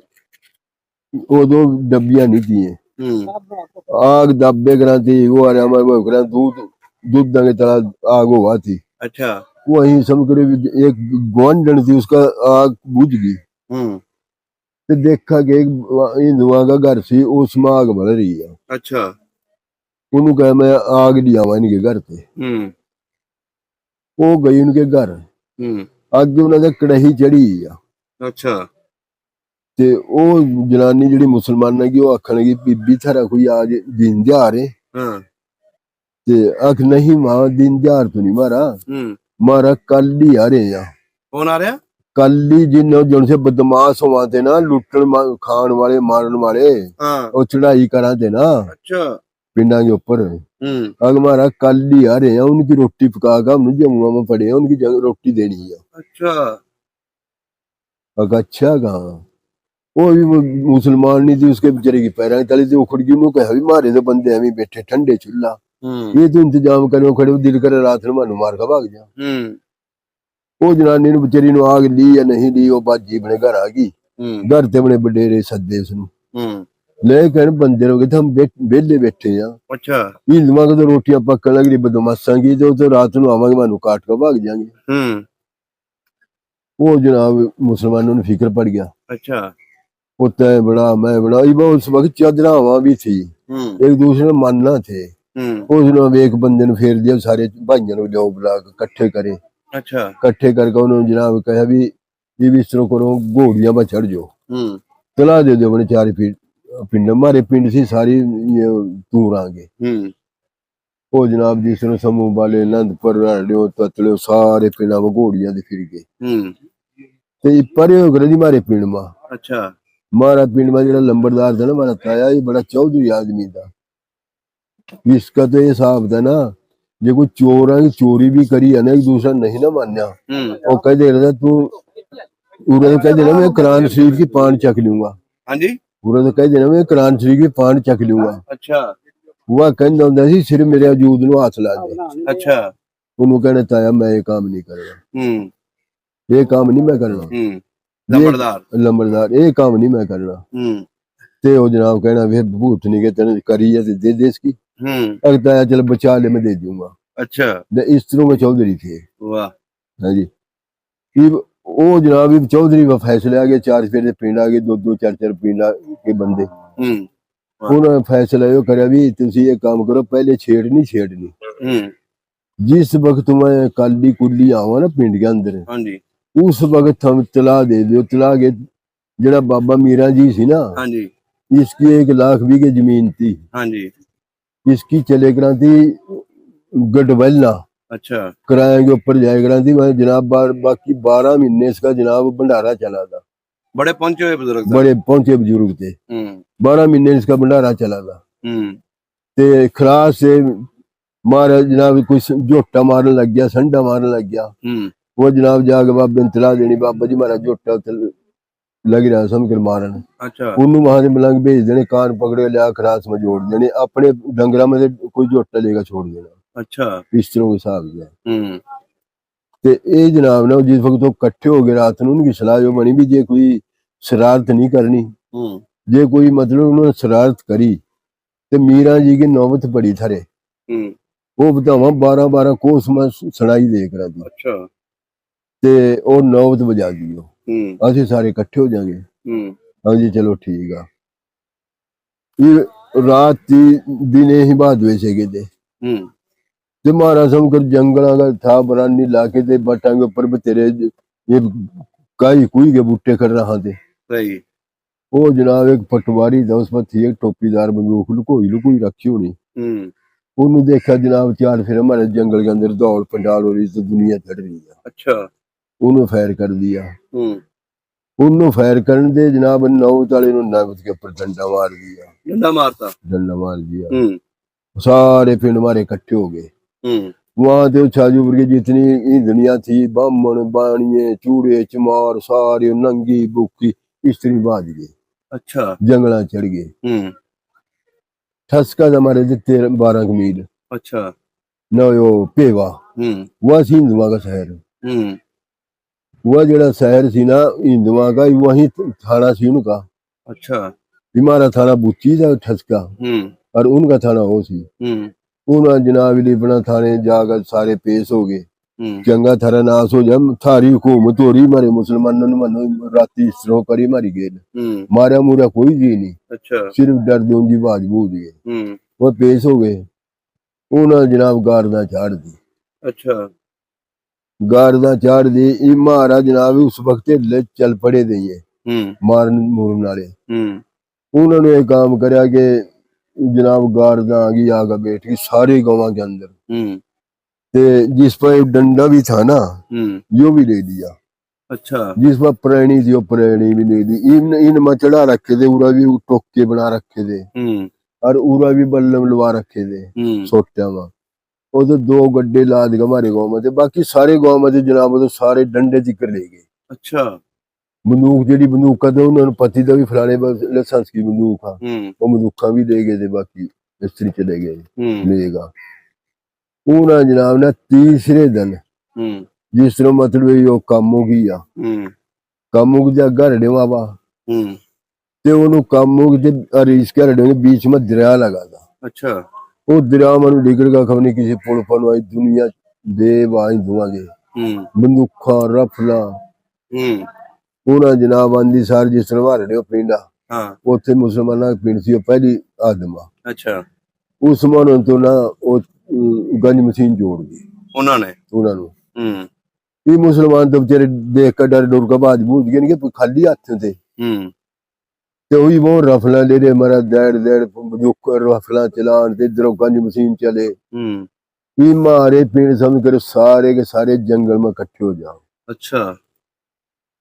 ਉਦੋਂ ਡੱਬੀਆਂ ਨਹੀਂ ਤੀਏ, आग दबे करा थी। वो अरे हमारे करा दूध दंगे तला आग हुआ थी। अच्छा, वही समझ करो एक ग्वांडन थी, उसका आग बुझ गई। तो देखा कि हिंदुआ का घर सी, उसमें आग बढ़ रही है। अच्छा, उन्होंने कहा मैं आग लिया इनके घर पे। वो गई उनके घर, आगे उन्होंने कड़ाही चढ़ी है। अच्छा, ਤੇ ਉਹ ਜਨਾਨੀ ਜਿਹੜੀ ਮੁਸਲਮਾਨਾਂ ਕੀ, ਉਹ ਆਖਣ ਲੱਗੀ ਬੀਬੀ ਥਾਰਾ ਕੋਈ ਆ ਦਿਨ ਦਿਹਾੜ ਹੈ? ਤੇ ਆਖ ਨਹੀਂ ਮਾਂ, ਦਿਨ ਦਿਹਾੜ ਤੋਂ ਨਹੀਂ ਮਾਰਾ ਕੱਲ ਹੀ ਆ ਰਹੇ ਆ। ਕੌਣ ਆ ਰਿਹਾ? ਕੱਲ ਹੀ ਜਿਨ ਸੇ ਬਦਮਾਸ਼ ਹੋਵਾਂ ਤੇ ਨਾ, ਲੁੱਟਣ ਖਾਣ ਵਾਲੇ, ਮਾਰਨ ਵਾਲੇ, ਉਹ ਚੜਾਈ ਕਰਾਂ ਤੇ ਨਾ। ਅੱਛਾ, ਪਿੰਡਾਂ ਦੇ ਉੱਪਰ ਅਗ ਮਾਰਾ ਕੱਲ ਹੀ ਆ ਰਹੇ ਆ, उनकी रोटी पका कर हमने जमुआ में पड़े हैं, उनकी रोटी देनी है। अच्छा, अच्छा कहा वो भी मुसलमान नहीं थी, उसके बेचारे की पैरों की तली से उखड़ गई। उन्होंने कहा भी मारे तो बंदे हमें बैठे ठंडे चूल्हा, ये तो इंतजाम करो, खड़े दिल करे रात में मानू मार का भाग जा। वो जनानी ने बेचारी ने आग ली या नहीं ली, वो बाजी अपने घर आ गई। घर ते अपने बडेरे सदे उसनू लेकिन बंदे हो गए, हम बेले बैठे हैं। अच्छा, हिंदुआ को तो रोटियां पकन लग रही बदमाशा की, तो रात में आवांगे मानू काट कर भाग जाएंगे। वो जनाब मुसलमानों ने फिक्र पड़ गया। अच्छा, होता है बड़ा मैं बड़ा, उस वक्त चादरावां भी थी, एक दूसरे ने मानना थे। उसने एक बंदे ने फेर दिया, सारे भाइयों ने जाओ बुला के कट्ठे करे। अच्छा, कट्ठे करके उन्होंने जनाब कहा भी ये भी इस तरह करो, घोड़ियां पर चढ़ जाओ, तला दे दो अपने 4 फीट पिंड। हमारे पिंड से सारी दूर आ गए। वो जनाब जिस तरह समूह वाले आनंदपुर ततले सारे पिंडा में घोड़ियां फिर गए, परे हो गए जी मारे पिंड में। अच्छा, मारा पिंड में जो लंबरदार था ना, मारा ताया, ये बड़ा चौधरी आदमी था। इसका तो ये हिसाब था ना, जो कोई चोर है चोरी भी करी है ना, एक दूसरा नहीं ना मान्या, वो कह दे रहा था तू उन्हें कह देना मैं कुरान शरीफ की पान चख लूंगा। हाँ जी, उन्हें तो कह देना मैं कुरान शरीफ की पान चख लूंगा। अच्छा, वह कहना होता सी सिर्फ मेरे वजूद नु हाथ ला दे। अच्छा, उन्होंने कहना ताया मैं ये काम नहीं करना, ये काम नहीं मैं करना, लंबरदार ये काम नहीं मैं करना। ते वो जनाब कहना वे भूत नहीं के तेने करी है दे दे इसकी। लगता है चल बचा ले, मैं दे दूंगा। अच्छा, इस तरह में चौधरी थे। वाह, हाँ जी, वो जनाब चौधरी का फैसले आ गए, 4 फेरे पिंड आ गए, 2-2 4-4 पिंड के बंदे। उन्होंने फैसला यो करा भी तुसी ये काम करो, पहले छेड़नी। जिस वक्त मैं काली कुली आवा ना पिंड के अंदर, हाँ जी, उस वक्त हम तला दे दो। तला के जरा बाबा मीरा जी सी ना, हाँ जी, इसकी 1 लाख बीघे जमीन थी। हाँ जी, इसकी चले करा थी गढ़वैला। अच्छा, किराए के ऊपर जाए करा थी। मैं जनाब बाकी 12 महीने इसका जनाब भंडारा चला था। बड़े पहुंचे हुए बुजुर्ग थे, 12 महीने इसका भंडारा चला था। ते खलास से मारा जनाब कोई झोटा मारन लग गया, संडा मारन लग गया। वो जनाब जाके बाबे ने तला देनी, बाबा जी मारा झोटा लग रहा समझ मारन। अच्छा उन्होंने वहां से मलंग भेज देने, कान पकड़े लिया खलास में जोड़ देने, अपने डंगरा में से कोई झोटा लेकर छोड़ देना। अच्छा इस तरह के हिसाब से ते ये जनाब ना जिस वक्त वो कट्ठे हो गए रात ਨੂੰ उनकी सलाह जो बनी भी जे कोई शरारत नहीं करनी, जे कोई मतलब उन्होंने शरारत करी ते मीरा जी की नौबत बड़ी थरे। वो बतावा 12-12 कोस में सुनाई दे करा दी। अच्छा ते और नौबत बजा दी हो। असि सारे इकट्ठे हो जाएंगे। हाँ जी चलो ठीक है। ये रात दिने ही बाद वैसे गए थे ते मारा समकर जंगल का था बरानी लाके ते बटांगे ऊपर तेरे ये काई कुई के बूटे कर रहा थे। सही। वो जनाब एक पटवारी था, उस पर थी एक टोपीदार बंदूक लुकोई लुकोई रखी होनी। उन्होंने देखा जनाब चार फिर हमारे जंगल के अंदर दौड़ पंडाल हो रही तो दुनिया चढ़ रही है। अच्छा उन्होंने फायर कर दिया। उन्होंने फायर करने दे जनाब नौबत वाले नौबत के ऊपर डंडा मार दिया। डंडा मार दिया। सारे पिंड हमारे इकट्ठे हो गए। वहां तो छाजूपुर की जितनी दुनिया थी, बामण बाणिये चूड़े चमार सारे नंगी भूखी स्त्री भाज गए। अच्छा जंगला चढ़ गए। ठसका हमारे 13-12 मील। अच्छा न यो पेवा वह सी हिंदुआ का शहर। वह जड़ा शहर सी ना हिंदुआ का वही थाना सी उनका। अच्छा हमारा थाना बुच्ची था ठसका और उनका थाना वो सी। उन्हें जनाब लिपना थाने जाकर सारे पेश हो गए। चंगा थारा नाश हो जा, थारी हुकूमत हो रही मारे मुसलमानों ने मनो राती इस तरह करी मारी गेल। मारा मुरा कोई जी नहीं। अच्छा सिर्फ डर दे उनकी बाज बूझ गए। वो पेश हो गए। उन्हें जनाब गारदा चाड़ दी। अच्छा गारदा चाड़ दी। मारा जनाब उस वक्त चल पड़े थे मारन मूरन वाले। उन्होंने एक काम करा के जनाब गारदा आगे आगा बैठ गई सारे गांव के अंदर। ते जिस पर डंडा भी था ना यो भी ले दिया। अच्छा जिस पर प्रेणी थी वो प्रेणी भी ले दी। इन में चढ़ा रखे थे, उरा भी टोके बना रखे थे और उरा भी बल्लम लवा रखे थे सोटा में। वो तो 2 गड्ढे लाद के हमारे गांव में थे, बाकी सारे गांव में थे जनाब तो सारे डंडे जिक्र ले गए। अच्छा बंदूक जी बंदूक का तो उन्होंने पति था भी फलाने लाइसेंस की बंदूक था, वो बंदूका भी ले गए थे, बाकी मिस्त्री चले गए लेगा। उन्हें जनाब ने तीसरे दिन जिस तरह मतलब यो कामों की आ कामों की जगह रड़े बाबा ते उन्होंने कामों की अरीस के रड़े के बीच में दरिया लगा था। अच्छा वो दरिया मन निकल का खबर नहीं किसी पुल पनवाई दुनिया दे वाई धुआं दे बंदूखा रफला। उन्हें जनाब आंदी सार जिस तरह रड़े पिंडा उत्थे मुसलमाना पिंड सी पहली आदमा। अच्छा उस मन तो ना गंज मशीन जोड़ दी उन्होंने। ये मुसलमान तो बेचारे देख कर डर डर का बाज बूझ गए कि खाली हाथ थे। तो वही वो रफला ले रहे हमारा देड़ देड़ रफला चलान ते इधरों गंज मशीन चले। ये मारे पिंड समझ कर सारे के सारे जंगल में इकट्ठे हो जाओ। अच्छा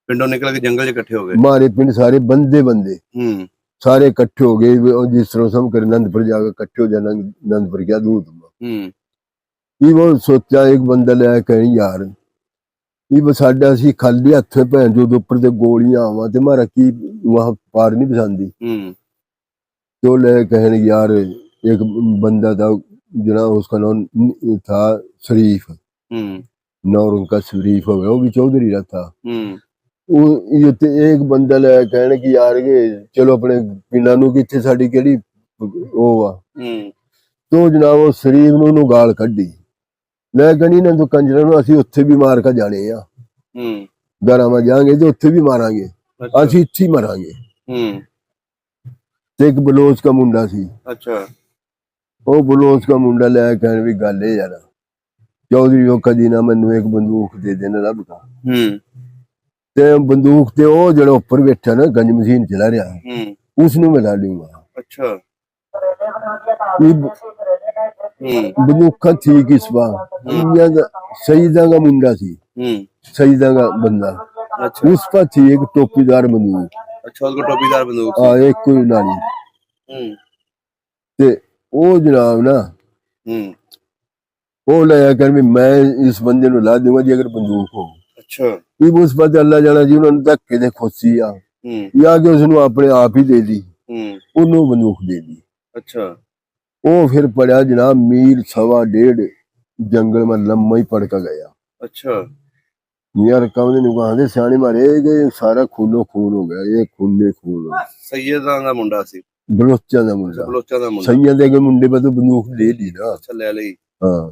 पिंडों निकल के जंगल इकट्ठे हो गए। मारे पिंड सारे बंदे बंदे सारे इकट्ठे हो गए। जिस तरह समझ कर नंदपुर जाकर इकट्ठे हो जाना, नंदपुर क्या दूध में। ये वो सोचा एक बंदा लिया कहीं यार ये साडा असी खाली हथ भैन जो उपर ते गोलियां आवा ते मारा की वहां पार नहीं पछांदी। तो ले कहने यार एक बंदा था जना उसका नाम था शरीफ, नौर उनका शरीफ हो गया, वो भी चौधरी का था। एक बंदा ले कहने की यार के चलो अपने पिंडा नू किथे साडी केड़ी ओ वा। तो जनाब वो शरीफ नू गाल कड्डी मैं कहनी ना तो कंजर असि उत्थे भी मार का जाने आ। घर में जाएंगे तो उत्थे भी मारांगे। अच्छा असि इत्थे मारांगे। एक बलोच का मुंडा सी। अच्छा वो बलोच का मुंडा ले कहने भी गल है यार चौधरी वो कदी ना मैनू एक बंदूक दे देना रब का। ते बंदूक ते वो जड़ा ऊपर बैठा ना गंज मशीन चला रहा उसनू मैं ला लूंगा। अच्छा बंदूका थी किस बार सईदा का मुंडा सी, सईदा का बंदा। अच्छा उस पर थी एक टोपीदार बंदूक। अच्छा उसको टोपीदार बंदूक हाँ एक कोई नाली ते ਉਹ ਜਨਾਬ ਨਾ ਉਹ ਲਿਆ ਕਰ ਵੀ ਮੈਂ ਇਸ ਬੰਦੇ ਨੂੰ ਲਾ ਦੂੰਗਾ ਜੇ ਅਗਰ ਬੰਦੂਕ ਹੋ। ਅੱਛਾ। ਵੀ ਉਸ ਪਾਸੇ ਅੱਲਾ ਜਾਣਾ ਜੀ ਉਹਨਾਂ ਨੂੰ ਧੱਕੇ ਦੇ ਖੁਸ਼ੀ ਆ ਜਾਂ ਕਿ ਉਸਨੂੰ ਆਪਣੇ ਆਪ ਹੀ ਦੇ ਦੀ, ਉਹਨੂੰ ਬੰਦੂਕ ਦੇ ਦੀ। ਅੱਛਾ। ਉਹ ਫਿਰ ਪੜਿਆ ਜਨਾਬ ਮੀਲ ਸਵਾ ਡੇਢ ਜੰਗਲ में लम्मा ही पड़ का गया। अच्छा। यार कमले ਨੂੰ ਕਹਿੰਦੇ ਸਿਆਣੇ ਮਾਰੇ ਗਏ ਸਾਰਾ ਖੂਨੋ ਖੂਨ ਹੋ ਗਿਆ, ਇਹ ਖੂਨੇ ਖੂਨ ਹੋ ਗਿਆ। ਸੈਯਦਾਂ ਦਾ ਮੁੰਡਾ ਸੀ, ਬਲੋਚਾਂ ਦਾ ਮੁੰਡਾ। ਬਲੋਚਾਂ ਦਾ ਮੁੰਡਾ। ਸੈਯਦ ਦੇ ਮੁੰਡੇ ਬਦ ਬੰਦੂਕ ਦੇ ਲਈ ਨਾ। ਅੱਛਾ, ਲੈ ਲਈ। ਹਾਂ।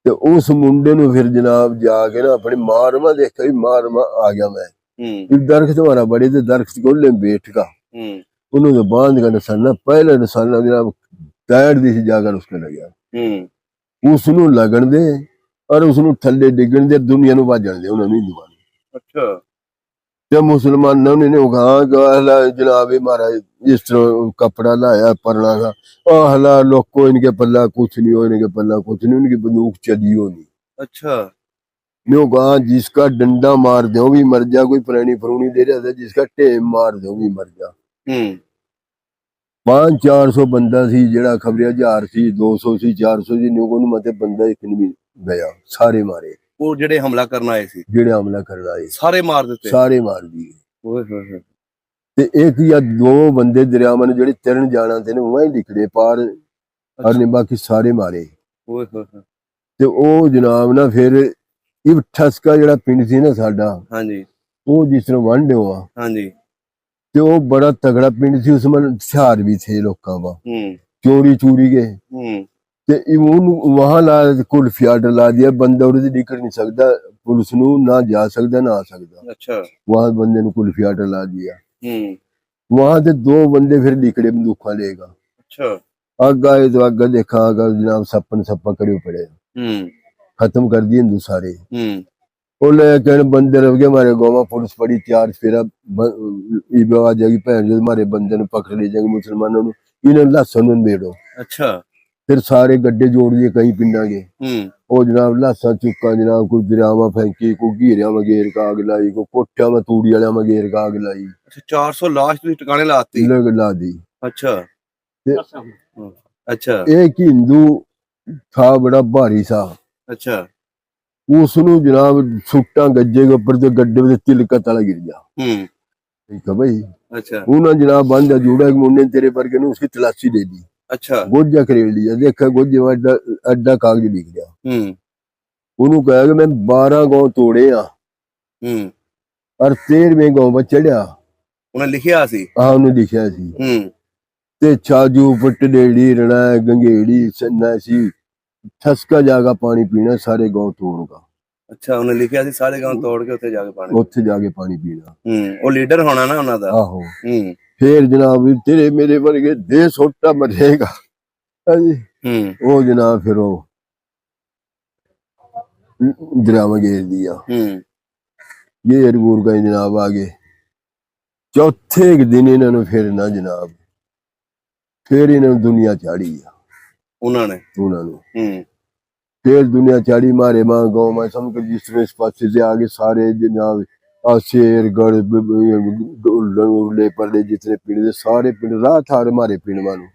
ਤੇ ਉਸ ਮੁੰਡੇ ਨੂੰ ਫਿਰ ਜਨਾਬ ਜਾ ਕੇ ਨਾ ਆਪਣੇ ਮਾਰਵਾ ਦੇਖਿਆ ਵੀ ਮਾਰਵਾ ਆ ਗਿਆ ਮੈਂ। एक दरख्त हमारा बड़े थे, दरख्त गोले में बैठ का उन्होंने बांध का निशाना पहले निशाना जनाब तैर दी जाकर उसके लगे उसनू लगन दे और उसनू थल्ले डिगन दे दुनिया नु वाजन दे उन्होंने नहीं दुआ। अच्छा। जब मुसलमान ने कहा जनाब हमारा इस तरह कपड़ा लाया परना का हला लोग को इनके पल्ला कुछ नहीं हो, इनके पल्ला कुछ नहीं, उनकी बंदूक चली हो नहीं। अच्छा। न्यू कहा जिसका डंडा मार दो भी मर जा, कोई पुरानी फरूनी दे रहा था जिसका टेम मार दो भी मर जा। 500-400 बंदा सी जेड़ा खबरिया 1000 सी 200 सी 400 सी न्यू को मते बंदा एक नहीं गया, सारे मारे। वो जेड़े हमला करना आए सी, जेड़े हमला करना आए सारे मार देते, सारे मार दिए। ते एक या दो बंदे दरिया में जेड़े तैरन जाना थे ना वहीं निकले पार और बाकी सारे मारे। ते ओ जनाब ना फिर ਇਹ ਠਸਕਾ ਜਿਹੜਾ ਪਿੰਡ ਸੀ ਨਾ ਸਾਡਾ, ਹਾਂਜੀ, ਉਹ ਜਿਸ ਤਰ੍ਹਾਂ ਵੰਡ ਹੋਆ, ਹਾਂਜੀ, ਤੇ ਉਹ ਬੜਾ ਤਗੜਾ ਪਿੰਡ ਸੀ। ਉਸ में ਹਥਿਆਰ ਵੀ थे ਲੋਕਾਂ ਦਾ, चोरी चूरी के, ਤੇ ਉਹਨੂੰ वहां ला कुल्फी आर्डर ला दिया, बंदा उधर निकल नहीं सकता, पुलिस ਨੂੰ ना जा सकता ना आ सकता। अच्छा। वहां बंदे ਨੂੰ कुल्फी आर्डर ला दिया। वहां से 2 बंदे फिर निकले बंदूका लेगा। अच्छा। अग आए तो अग देखा जनाब सप्पन सप्पा करे पड़े, खत्म कर दिए हिंदू सारे। बंदे रह गए हमारे गाँव में, पुलिस बड़ी तैयार, फिर आ जाएगी भैन जो हमारे बंदे ने पकड़ ले जाएंगे मुसलमानों ने, इन्हें लसन बेड़ो। अच्छा। फिर सारे गड्ढे जोड़ दिए कई पिंडा के, वो जनाब लाशा चुका जनाब कोई दरियावा फेंकी, कोई घेरिया में घेर का आग लाई, कोई कोठिया में तूड़ी वाले में घेर का आग लाई। 400 लाश ठिकाने लाती ला दी। अच्छा। अच्छा। एक हिंदू था बड़ा भारी सा। अच्छा। उसनू जनाब सुट्टा गज्जे के ऊपर गड्ढे में तिलका तला गिर गया। ठीक है भाई। अच्छा। उन्होंने जनाब बांधा जूड़ा मुंडे तेरे पर के उसकी तलाशी ले ली। अच्छा। गोजा खरीद लिया, देखा गोजे में अड्डा कागज लिख गया। उन्होंने कहा कि मैं 12 गांव तोड़े और 13वें गांव में चढ़िया। उन्हें लिखिया सी? हाँ, उन्हें लिखिया सी। ते छाजू पटडेड़ी रणा गंगेड़ी सन्नासी ठसका जागा पानी पीना सारे गांव तोड़गा। अच्छा, उन्हें लिखिया सी सारे गांव तोड़ के उत्थे जाके पानी पीना। वो लीडर होना ना उन्हां दा। आहो। फिर जनाब तेरे मेरे वर्गे दे सोटा मरेगा। वो जनाब फिर वो ड्रामा घेर दिया। ये अरगूर का जनाब आगे चौथे दिन इन्होंने फिर ना जनाब फिर इन्होंने दुनिया चाड़ी उन्होंने फिर दुनिया चाड़ी मारे मां गाँव में समझ जिस तरह इस पासे से आगे सारे जनाब शेर गढ़ ले परले जितने पिंड सारे पिंड राह था हमारे पिंड मानो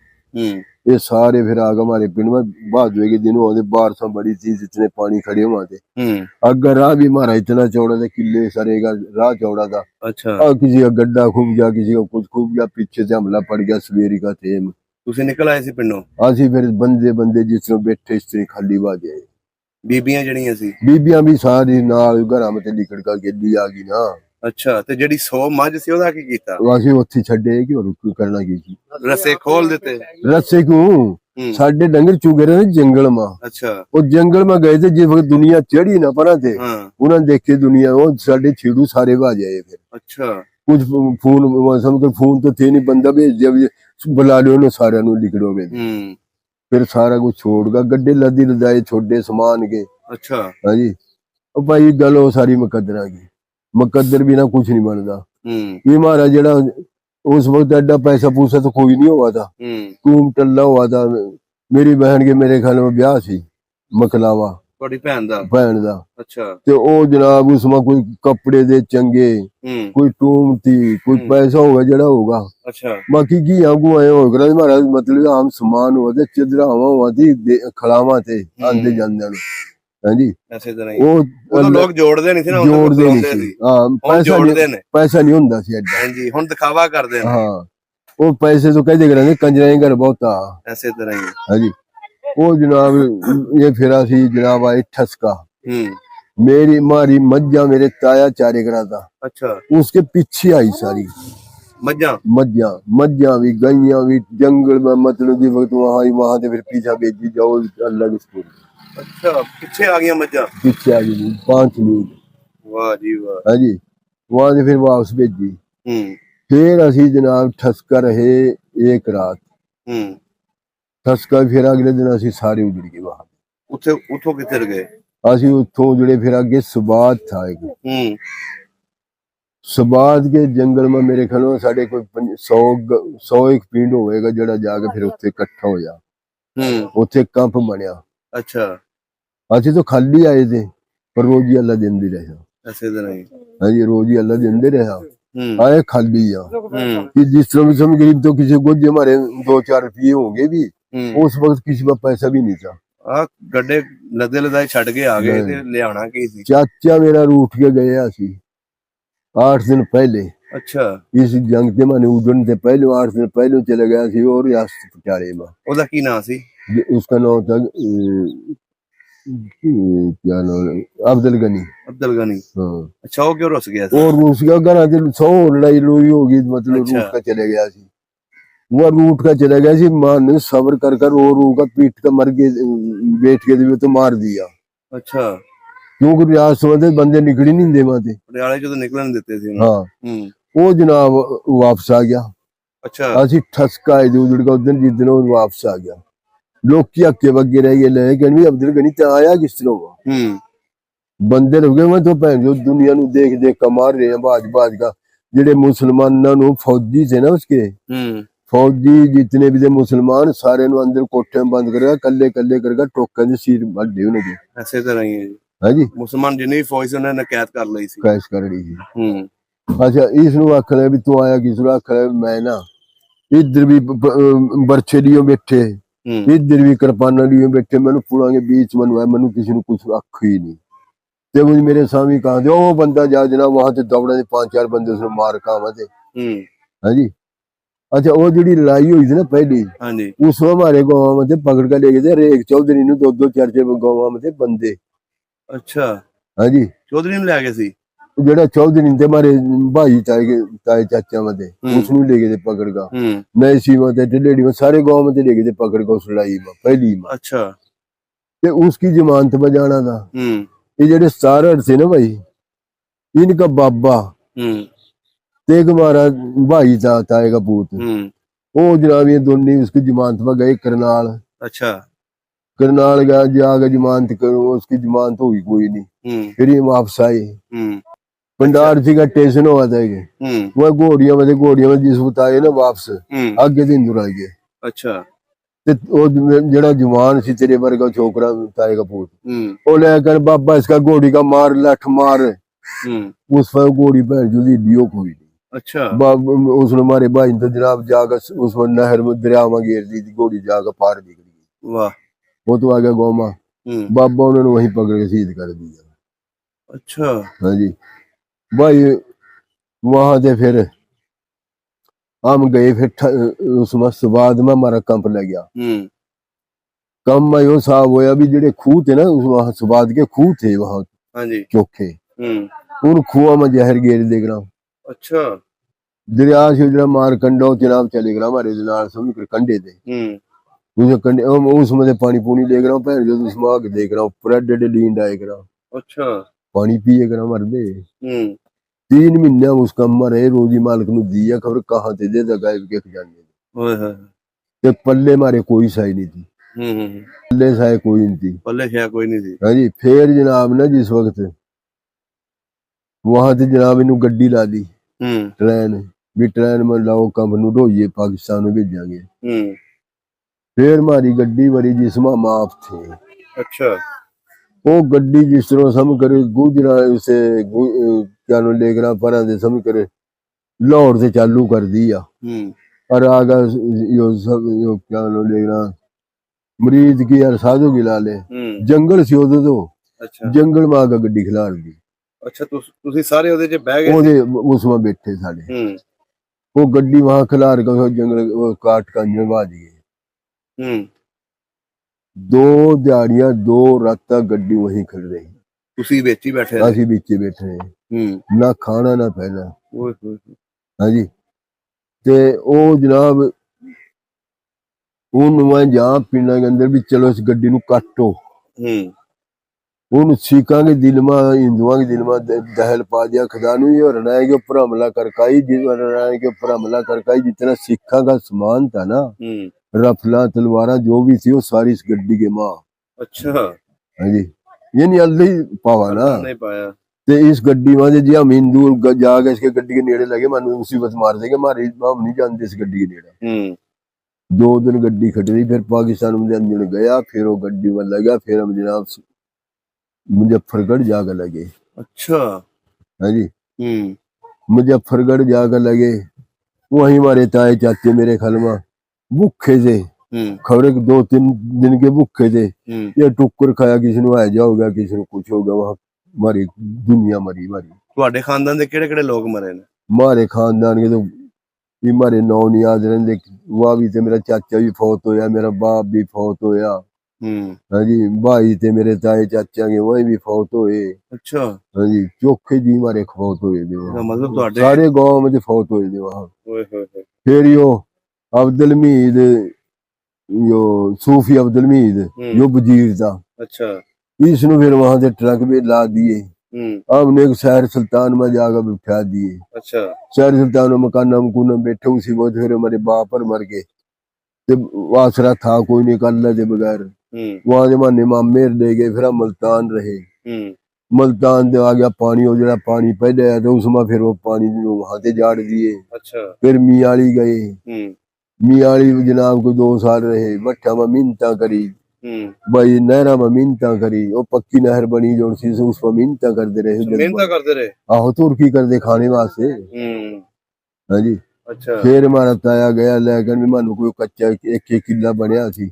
ये सारे फिर आगे हमारे पिंड में भादवे के दिन होते बारिश बड़ी थी, जितने पानी खड़े हुआ थे। अगर राह भी हमारा इतना चौड़ा था, किले सारे का राह चौड़ा था। अच्छा। किसी का गड्ढा खूब गया, किसी का कुछ खूब गया, पीछे से हमला पड़ गया सवेरी का थे। तुसी निकल आए सी पिंडों? असि फिर बंदे बंदे जिस तरह बैठे इस तरह खाली बाजे बीबियां जड़ियां सी, बीबियां भी सारी नाल घरां में निकल का गेली आ गई ना। अच्छा। ते जेडी 100 मज सी ओदा की कीता? ਅਸੀਂ ਉੱਥੇ ਛੱਡੇ ਕਿ ਹੋਰ ਕੀ ਕਰਨਾ ਕੀ ਸੀ, रस्से खोल देते। रस्से क्यों? साडे डंगर चुगे रहे जंगल में। अच्छा। वो जंगल में गए थे जिस वक्त दुनिया चढ़ी ना परा थे, उन्होंने देखे दुनिया वो साडे छेड़ू सारे भाज आए फिर। अच्छा। कुछ फोन समझ फोन तो थे नहीं, बंदा भेज दिया बुला लियो ना सारे निकलो गए। फिर सारा कुछ छोड़गा गड्ढे लदी लदाए छोड़े समान के। अच्छा। हाँ जी। भाई गल वो सारी मुकद्दरा की, मुकद्दर भी ना कुछ नहीं बनता। ये हमारा जड़ा उस वक्त एडा पैसा पूसा तो कोई नहीं हुआ था, टूम टल्ला हुआ था। मेरी बहन के मेरे ख्याल में ब्याह सी मकलावा, ਤੁਹਾਡੀ ਭੈਣ ਦਾ? भैन दा। ਅੱਛਾ। ते ओ जनाब उसमें कोई कपड़े दे चंगे, कोई टूम थी, कोई पैसा होगा जड़ा होगा। अच्छा। बाकी की आगू आए हो करा महाराज मतलब आम समान हुआ ते चिदरावा हुआ थी खड़ावा थे आंदे जांदे नु। हां जी ऐसे तरह ही ਉਹ ਤਾਂ ਲੋਕ ਜੋੜਦੇ ਨਹੀਂ ਸੀ ਨਾ, ਉਹਨਾਂ ਕੋਲ जोड़दे नहीं ਖਲੋਂਦੇ सी। ਸੀ। हां ਹੁਣ ਜੋੜਦੇ ਨੇ। पैसा नहीं हुंदा सी एडा। ਹਾਂਜੀ ਹੁਣ ਦਿਖਾਵਾ ਕਰਦੇ ਨੇ। हां वो पैसे तो कहदे करांदे कंजरा घर बहुता। ऐसे तरह ही। हां जी वो जनाब ये फिर असी जनाब आए ठसका। मेरी मारी मज्जा मेरे ताया चारे करा था। अच्छा। उसके पीछे आई सारी मज्जा मज्जा भी गैया भी जंगल में मतलब जी वक्त वहां से फिर पीछा भेजी जाओ अल्लाह की स्कूल। अच्छा पीछे आ गया मज्जा? पीछे आ गई 5 मील। वाह जी वाह। हाँ जी वहां से फिर वापस भेजी। फिर असी जनाब ठसका रहे एक रात। ठसका फिर अगले दिन असी सारे उजड़ गए वहां। उठो किधर गए? असी उठो जुड़े फिर आगे सबात था एक। सबात के जंगल में मेरे ख्याल में साढ़े कोई 100 एक पिंड होएगा जड़ा जाके फिर उत्थे इकट्ठा होया। उत्थे कैंप बनया। अच्छा। असी तो खाली आए थे पर रोज ही अल्लाह देंदे रहा। ऐसे तरह ही। हाँ जी रोज ही अल्लाह देंदे रहा। आए खाली आ कि जिस तरह भी गरीब तो किसी को हमारे 2-4 रुपये होंगे भी उस वक्त किसी का पैसा भी नहीं था। गड्ढे लदे लदाए छड़ के आ गए थे लियाना की थी। चाचा मेरा रूठ के गया सी 8 दिन पहले। अच्छा। इस जंग के माने उजड़न से पहले 8 दिन पहले चले गया सी और रियासत पटारे में। ओदा की नाम सी? उसका नाम था क्या नाम अब्दुल गनी। अब्दुल गनी। हाँ। अच्छा वो क्यों रुस गया? और उसका घर 100 लड़ाई लुई होगी मतलब रूठ का चले गया सी। वो रूठ का चला गया सी मां ने सब्र कर रो का पीट का मर के बैठ के भी तो मार दिया। अच्छा। क्योंकि रियासत में बंदे निकल नहीं दे वहां पटियाले जो तो निकल नहीं देते थे। हाँ वो जनाब वापस आ गया। अच्छा। असी ठसका है उजड़ का उस जिस दिन वापस आ गया। लोग की हक्के वगे रह गए ले अब्दुल गनी ते आया किस तरह हुआ? बंदे हो गए मैं तो भैन जो दुनिया नु देख देख कर मार रहे हैं बाज का जेडे मुसलमानों नु फौजी थे ना उसके फौजी जितने भी थे मुसलमान सारे नु अंदर कोठे में बंद करेगा कल्ले कल्ले करके टोका दे सिर बड्डे उन्हें। ऐसे तरह ही है जी। हाँ जी मुसलमान जिन्हें फौज से उन्होंने कैद कर ली थी। कैद कर ली थी। अच्छा इसनु आखना भी तू आया किस आखना मैं ना इधर भी बर्छे लिए बैठे इधर भी कृपाना लिए बैठे मैंने पूरा के बीच मनवाया मैंने किसी ने कुछ अख ही नहीं। ते मुझे मेरे सामने कहा दे ओ बंदा जा जनाब वहां से दौड़ा 5-4 बंदे उसने मार कहा थे। हाँ जी। अच्छा वो जी लड़ाई हुई थी ना पहली। हाँ जी। उस हमारे गाँव में पकड़ कर ले गए थे एक चौधरी ने 2-2 4-4 गाँव में थे बंदे। अच्छा। हाँ जी चौधरी ने ले गए सी जेड़ा चौधरी थे हमारे भाई ताए चाचा में थे उसने ले गए थे पकड़ का नए सीमा थे टिलेड़ी में सारे गांव में ले गए थे पकड़ का उस लड़ाई में पहली में। अच्छा। ते उसकी जमानत पर जाना था। ये जेडे स्टारर थे ना भाई इनका बाबा तेग हमारा भाई था ताए का पूत वो जनाब ये दोनों उसकी जमानत पर गए करनाल। अच्छा। करनाल गया जाकर जमानत करो उसकी जमानत हुई कोई नहीं फिर ये वापस आए। भंडार जी का स्टेशन हुआ था वो घोड़िया में जिस बताए ना वापस आगे दिन दुरा गए। अच्छा। जेड़ा जवान सी तेरे वर्गा छोकरा ताए का पूत वो लेकर बाबा इसका घोड़ी का मार लठ मार उस पर घोड़ी भैन जो लियो कोई नहीं। अच्छा। उसने हमारे भाई तो जनाब जाकर उसमें नहर में दरिया में घेर दी थी घोड़ी जाकर पार निकल गई। वाह। वो तो आ गया गाँव में बाबा उन्होंने वहीं पकड़ के शहीद कर दिया। अच्छा। हाँ जी भाई वहां से फिर हम गए फिर उसमें बाद में हमारा कंप लग गया। कम में यो साहब होया भी जेडे खूह थे ना वहां सुबाद के खूह थे वहां। हाँ जी चौखे उन खुआ में जहर गेर दे गया। अच्छा। दरिया से जरा मार कंडो जनाब चले गया हमारे समझ कर कंडे थे उसे कंडे उसमें पानी पूनी ले गया भैन जो उसमें आग देख रहा ऊपर डेडे लींड आए गया। अच्छा। पानी पिए गया मर दे 3 महीने उसका मरे रोजी मालिक नु दिया खबर कहां से दे गायब के खजाने ते पल्ले मारे कोई साई नहीं थी। पल्ले साई कोई नहीं थी। पल्ले साई कोई नहीं थी। हाँ जी फिर जनाब ना जिस वक्त वहां से जनाब इन्हू गड्डी ला दी ट्रेन भी ट्रेन में लाओ कम नु ढोइए पाकिस्तान में भेजांगे। फिर हमारी गड्डी बड़ी जिसमें माफ थे। अच्छा। वो गड्डी जिस तरह समझ करे गुजरा उसे क्या नो लेकर पर समझ करे लाहौर से चालू कर दिया और आगा यो सब यो क्या नो लेकर मरीज की यार साधु की लाले जंगल सी उदो तो अच्छा जंगल में आगा गड्डी खिलार दी। अच्छा ਤੁਸੀਂ ਸਾਰੇ ਉਹਦੇ 'ਚ ਬਹਿ ਗਏ ओदे उसमें बैठे सारे वो गड्डी वहां खिलार कर जंगल वो काट का अंजनवा दिए। 2 दिहाड़ियां 2 रात गड्डी वहीं खड़ रही। ਤੁਸੀਂ ਵਿੱਚ ਹੀ ਬੈਠੇ ਅਸੀਂ ਵਿੱਚ बैठे हैं ना खाना ना पहना। ਓਏ ਹੋਏ हाँ जी ते ओ जनाब ਉਹਨੂੰ ਮੈਂ ਜਾਂ ਪਿੰਡਾਂ ਦੇ ਅੰਦਰ ਵੀ ਚਲੋ ਇਸ ਗੱਡੀ ਨੂੰ ਕੱਟੋ ਉਹਨੂੰ ਸਿੱਖਾਂਗੇ ਦਿਲ ਮਾ ਹਿੰਦੂਆਂ के दिल में दहल पा दिया खुदा नु ये रनाए के ऊपर हमला करकाई रनाए के ऊपर हमला करकाई जितना सिखा का सामान था ना रफला तलवारा जो भी थी वो सारी इस गड्डी के माँ। अच्छा हाँ जी ये नहीं अल्लाह ही पावा ना नहीं पाया ते इस गड्डी में जी हम हिंदू जाके इसके गड्डी के नेड़े लगे मानो मुसीबत मार देंगे हमारे हम नहीं जानते इस गड्डी के नेड़े। 2 दिन गड्डी खट रही फिर पाकिस्तान में अंजन गया फिर वो गड्डी में लगा फिर हम जनाब मुजफ्फरगढ़ जाकर लगे। अच्छा हाँ जी मुजफ्फरगढ़ जाकर लगे वहीं हमारे ताए चाचे मेरे खलमा भूखे थे खबरें 2-3 दिन के भूखे थे ये टुक्कर खाया किसी ने हैजा हो गया किसी ने कुछ हो गया वहां हमारी दुनिया मरी हमारी। ਤੁਹਾਡੇ ਖਾਨਦਾਨ ਦੇ ਕਿਹੜੇ ਕਿਹੜੇ ਲੋਕ ਮਰੇ ਨੇ? हमारे खानदान के तो ये हमारे नौ नहीं याद रहते वह भी थे मेरा चाचा भी फौत होया मेरा बाप भी फौत होया। हाँ जी भाई थे मेरे ताए चाचा के वही भी फौत होए। अच्छा हाँ जी चोखे जी हमारे फौत हुए थे मतलब ਤੁਹਾਡੇ सारे गांव में फौत हुए थे वहां। ਓਏ ਹੋਏ ਹੋਏ फिर यो अब्दुल हमीद यो सूफी अब्दुल हमीद यो वजीर था। अच्छा इसने फिर वहां से ट्रक में ला दिए हमने एक शहर सुल्तान में जाकर बिठा दिए। अच्छा शहर सुल्तान में मकाना मकूना बैठे उसी वक्त फिर हमारे बाप पर मर गए आसरा था कोई नहीं कर ले बगैर वहां जमाने मामे ले गए फिर हम मुल्तान रहे। मुल्तान आ गया पानी वो जरा पानी पहले आया तो उसमें फिर वो पानी वहां से झाड़ दिए। अच्छा फिर मियाली गए मियाली जनाब को 2 साल रहे भट्ठा में मिन्नता करी भाई नहरा में मिन्नता करी वो पक्की नहर बनी जो उस पर मिन्नता करते रहे आहो तुर्की कर दे खाने वास्ते। हाँ जी अच्छा फिर हमारा ताया गया लेकिन भी मानो कोई कच्चा 1 किला बनया थी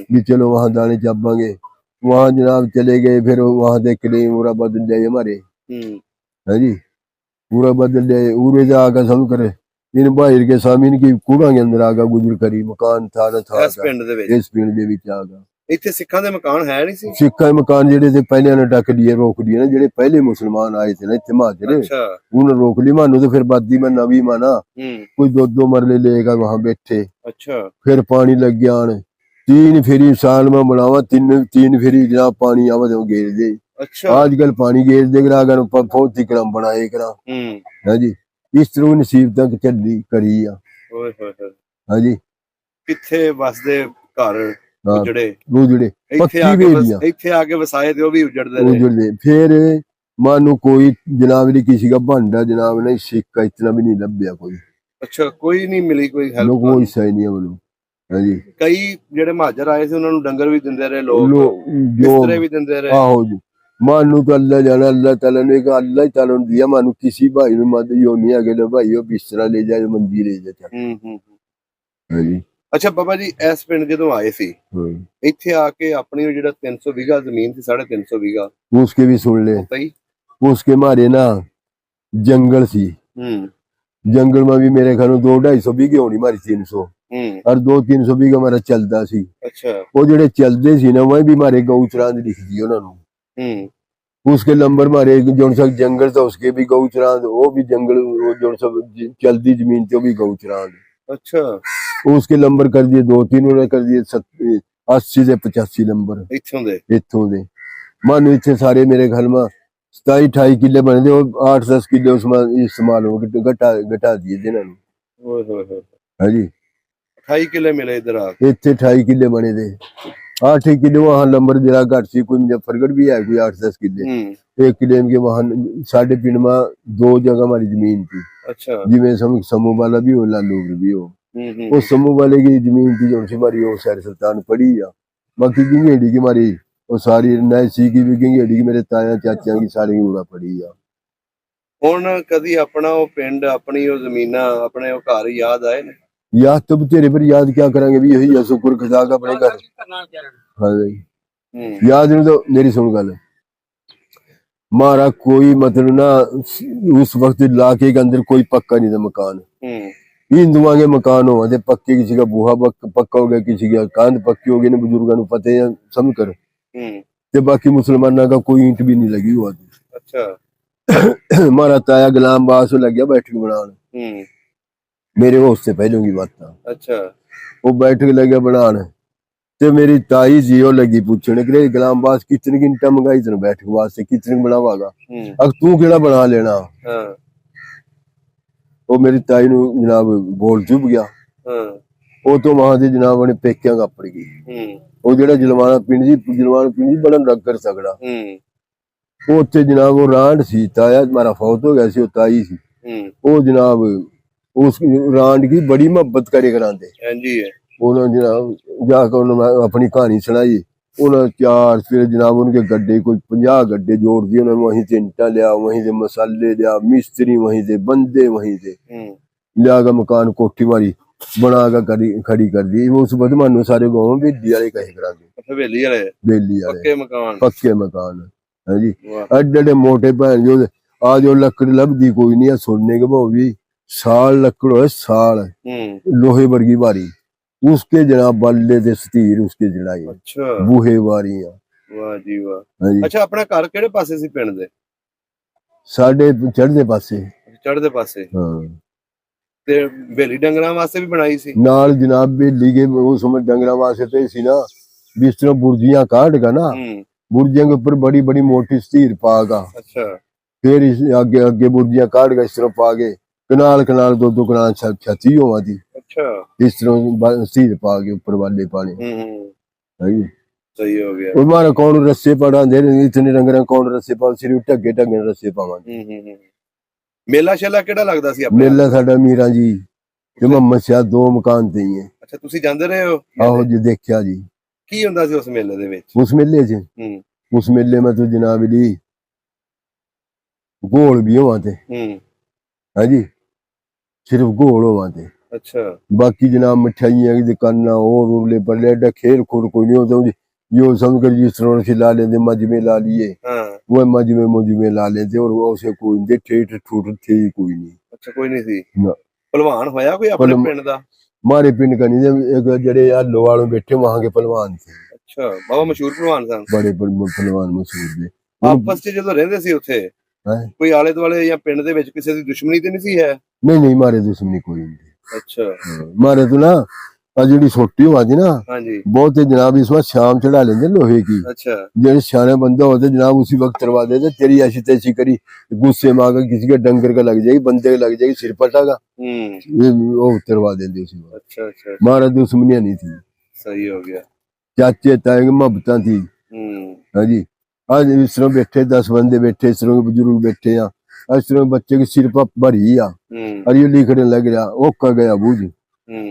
भी चलो वहां दाने चापांगे वहां जनाब चले गए फिर वहां से क्लेम पूरा बदल जाए हमारे। है जी पूरा बदल जाए उरे से आकर समझ करे इन बाहर के सामने इनकी कूड़ा के अंदर आगा गुजर करी मकान था ना था इस पिंड दे विच आगा ਇੱਥੇ ਸਿੱਖਾਂ ਦੇ ਮਕਾਨ ਹੈ ਨਹੀਂ ਸੀ सिखा मकान जेडे थे पहले ने टक लिए रोक लिए ना जेडे पहले मुसलमान आए थे ना इतने महाजरे अच्छा उन्होंने रोक ली मानो तो फिर बादी में नवी माना कोई 2-2 मरले लेगा वहां बैठे। अच्छा फिर पानी लग गया 3 फेरी साल में बनावा 3 फेरी जनाब पानी आवा तो घेर दे। अच्छा आजकल पानी घेर दे अगर बहुत ही क्रम बनाए करा है जी इस तरह नसीब तक चली करी हाँ जी किथे बसदे घर उजड़े उजड़े पक्की बेड़ियां ਇੱਥੇ ਆ ਕੇ ਵਸਾਏ ਤੇ ਉਹ ਵੀ ਉਜੜਦੇ ਰਹੇ उजड़े फिर मानो कोई जनाब नहीं किसी का भांडा जनाब नहीं सिक्का इतना भी नहीं लभ्या कोई। अच्छा कोई नहीं मिली कोई हेल्प कोई सही नहीं है बोलो हाँ जी ਕਈ ਜਿਹੜੇ ਮਹਾਜਰ ਆਏ ਸੀ ਉਹਨਾਂ ਨੂੰ ਡੰਗਰ ਵੀ ਦਿੰਦੇ ਰਹੇ ਲੋਕ ਬਿਸਤਰੇ ਵੀ ਦਿੰਦੇ ਰਹੇ। आहो जी मानो तो अल्लाह जाना अल्लाह ताला ने कहा अल्लाह ताला ने दिया मानो किसी भाई ने मदद यो नहीं आगे लो भाई यो बिस्तरा ले जाए मंजी ले जाए। हाँ जी ਅੱਛਾ ਬਾਬਾ ਜੀ ਇਸ ਪਿੰਡ ਜਦੋਂ ਆਏ ਸੀ ਇੱਥੇ ਆ ਕੇ ਆਪਣੀ ਜਿਹੜਾ 300 बीघा ਜ਼ਮੀਨ ਸੀ 350 बीघा उसके भी सुन ले उसके मारे ना जंगल सी जंगल में भी मेरे घर 200-250 बीघे होनी हमारी 300 और 200-300 बीघा हमारा चलता सी। अच्छा वो जेडे चलते सी ना वही भी हमारे गौचरांद लिख दी उन्होंने उसके नंबर मारे जो सा जंगल था उसके भी गौचरांद वो भी जंगल जो सब चलती जमीन तो भी गौचरांद। अच्छा उसके नंबर कर दिए 2-3 उन्होंने कर दिए 80 से 85 नंबर इत्थों दे मानो इतने सारे मेरे घर में 27-28 किले बने थे 8-10 किले उसमें इस्तेमाल हो घटा दिए थे इन्होंने। हाँ जी 28 किले मिले इधर इतने 28 किले बने थे 8 किले वहां नंबर जरा घट सी कोई मुजफ्फरगढ़ भी है कोई 8-10 किले 1 किले के वहां साढ़े पिंड में 2 जगह हमारी जमीन थी। अच्छा जिमें समूह वाला भी हो लालूर भी हो वो समूह वाले की जमीन थी जो हमारी वो शहर सुल्तान पड़ी या बाकी जिंगेड़ी की हमारी ਉਹ ਸਾਰੀ ਨੈਸੀ ਕੀ ਵੀ ਗੰਗੇੜੀ ਮੇਰੇ ਤਾਇਆ ਚਾਚਿਆਂ ਦੀ ਸਾਰੀ ਉੜਾ ਪੜੀ ਆ। ਹੁਣ ਕਦੀ ਆਪਣਾ ਉਹ ਪਿੰਡ, ਆਪਣੀ ਉਹ ਜ਼ਮੀਨਾਂ, ਆਪਣੇ ਉਹ ਘਰ ਯਾਦ ਆਏ ਨੇ? याद तो तेरे पर याद क्या करेंगे भी, यही है शुक्र खुदा का अपने घर। हाँ भाई याद नहीं तो मेरी सुन गल, हमारा कोई मतलब ना उस वक्त इलाके के अंदर कोई पक्का नहीं था मकान। हिंदुओं के मकान हो थे पक्के, किसी का बूहा पक्का हो गया, किसी का कंध पक्की हो गई ना, बुजुर्गों को पता है समझ कर। ते बाकी मुसलमानों का कोई ईंट भी नहीं लगी हुआ थी। अच्छा हमारा ताया गुलाम बास लग गया बैठक बनाने, मेरे वो उससे पहले की बात था। अच्छा वो बैठक लगे बनाने, ते मेरी ताई जी वो लगी पूछने कि गुलाम बास कितने की ईंटा मंगाई तेन बैठक वास्ते, कितने बनावागा, अब तू केड़ा बना लेना। वो मेरी ताई नु जनाब बोल चुप गया। वो तो वहां से जनाब ने पेकिया कापड़ गई। वो जेड़ा जलवाना पिंड जी बड़ा नगर सकड़ा, वो उत्थे जनाब वो रांड सी, ताया मारा फौत हो गया सी, वो ताई सी, वो जनाब उस रांड की बड़ी मोहब्बत करे करांदे। उन्होंने जनाब जाकर उन्होंने अपनी कहानी सुनाई। उन्होंने 4 फिर जनाब उनके गड्ढे कोई 50 गड्ढे जोड़ दिए उन्होंने, वहीं से ईंटा लिया, वहीं से मसाले लिया, मिस्त्री वहीं से, बंदे वहीं से लिया का मकान कोठी मारी बना कर खड़ी कर दी। वो उस वक्त मानो सारे गाँव में बेली वाले कहे करांदे, बेली वाले पक्के मकान है जी। एडे मोटे भैन जो आज वो लकड़ लभदी कोई नहीं है, सुनने के भाव भी साल लकड़ हो साल लोहे वर्गी बारी, उसके जनाब बल्ले दे स्तीर उसके जड़ाई। अच्छा बूहे वारियां। वाह जी वाह। अच्छा अपना घर केड़े पासे सी पिंड दे? साडे चढ़दे पासे। चढ़दे पासे हां। ते बेली डंगरां वास्ते भी बनाई सी नाल जनाब, बेली के उस समय डंगरां वास्ते ते सी ना, जिस तरह बुर्जियां काट का ना, बुर्जियां के ऊपर बड़ी बड़ी मोटी स्तीर पागा। अच्छा फिर इस आगे आगे बुर्जियां काट का इस तरह पागे, कनाल कनाल 2-2 कनाल छती होवा थी। अच्छा इस तरह स्थिर पा के ऊपर वाले पानी सही हो गया। और मारा कौन रस्से पड़ा दे इतने रंग कौन रस्से पा, सिर्फ ढगे ढगे रस्से पावा। मेला शेला केड़ा लगदा सी अपने? मेला साडा मीरा जी ते मोहम्मद शाह 2 मकान ते ही है। अच्छा तुसी जांदे रहे हो? आहो जी देखया जी। की हुंदा सी उस मेले दे विच? उस मेले च उस मेले में तो जनाब जी गोल भी होवा थे। हां जी सिर्फ गोल होवा थे। अच्छा बाकी जनाब मिठाइयां की दुकाना और उरले परले एडा खेल खोल कोई नहीं होता। यो समझ कर जिस तरह से ला लेते, मजमे ला लिए वो मजमे ला लेते, और उसे कोई नहीं ठेठ ठूठ थे कोई नहीं। अच्छा कोई नहीं थी ना। पहलवान होया कोई अपने पिंड दा? मारे पिंड का नहीं, एक जड़े यार लोवाड़ों बैठे वहां के पहलवान थे। अच्छा बाबा मशहूर पहलवान सन? बड़े पहलवान मशहूर थे। आपस च जदों रहंदे सी उत्थे कोई आले दुआले या पिंड दे विच किसी दी दुश्मनी ते नहीं सी है? नहीं नहीं मारे दुश्मनी कोई नहीं। अच्छा मारे तो ना जी छोटी हुआ थी ना बहुत जनाब इस बार शाम चढ़ा लेंगे लोहे की। अच्छा जो सियाने बंदा होते जनाब उसी वक्त करवा देते, तेरी ऐसी तैसी करी गुस्से में आकर किसी के डंगर का लग जाएगी, बंदे का लग जाएगी, सिर पटा का वो उतरवा देंगे उसी वक्त। अच्छा अच्छा मारा दुश्मनियां नहीं थी। सही हो गया। चाचे ताए की मोहब्बत थी। हाँ जी आज इस तरह बैठे 10 बंदे बैठे, इस तरह बुजुर्ग बैठे हैं, इस तरह बच्चे की सिर पर भरी आ और ये लिखने लग रहा वो कर गया बूझ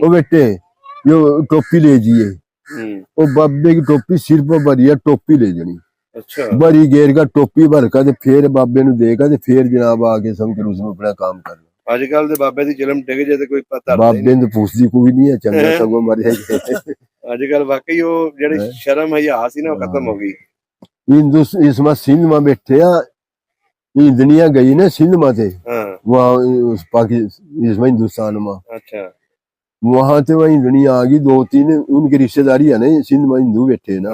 वो बेटे यो टोपी ले जिए, वो बाबे की टोपी सिर पर भरी है, टोपी ले जानी। अच्छा बड़ी घेर का टोपी भर का फिर बाबे नु देगा ते फिर जनाब आके समझ उसमें अपना काम करना। आजकल दे बाबे दी चिलम टिक जाए ते कोई पता बाबे ने पूछदी कोई नहीं है, चंगा सगो मर जाए। आजकल वाकई वो जेड़ी शर्म हया सी ना खत्म हो गई। हिंदू इसमें सिंध में बैठे आ, दुनिया गई ना सिंध में थे वहाँ पाकिस्तान इसमें हिंदुस्तान में। अच्छा वहां से वही दुनिया आ गई 2-3 उनकी रिश्तेदारी है ना सिंध में हिंदू बैठे ना,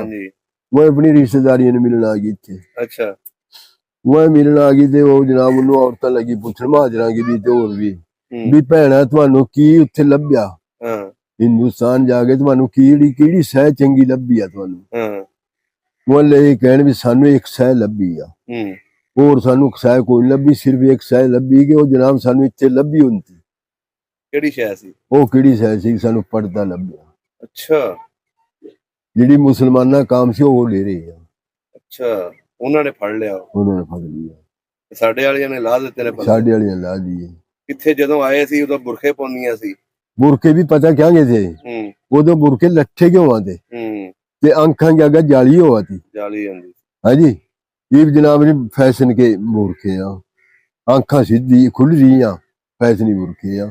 वो अपनी रिश्तेदारी ने मिलने आ गई थे। अच्छा वो मिलने आ गई थे, वो जनाब उन्होंने औरतां लगी पूछन महाजरा की भी ते होर भी भैणा तुहानू की उत्थे लभ्या हिंदुस्तान जाके तुहानू कीड़ी सह चंगी लभी आ तुहानू? वो ले कहन भी सानू एक सह लभी आ और सानू सह कोई लभी, सिर्फ एक सह लभी कि वो जनाब सानू इत्थे लभी हुंदी। केड़ी शय सी? वो केड़ी शय सी सानू पर्दा लभ्या। अच्छा जेडी मुसलमाना काम सी वो ले रहे हैं। अच्छा उन्होंने फड़ लिया? उन्होंने फड़ लिया। साडे वालियां ने ला दिते ने? साडे वालियां ला दिए। किथे जदों आए सी उदों बुरखे पाउंदियां सी? बुरखे भी पता क्या गए थे उदों बुरखे लट्ठे क्यों आते ते आंखा की अगर जाली हुआ थी जाली आंदी हाँ जी। ये भी जनाब ने फैशन के मूर्खे हैं आंखा सीधी खुल रही हैं फैशनी मूर्खे हैं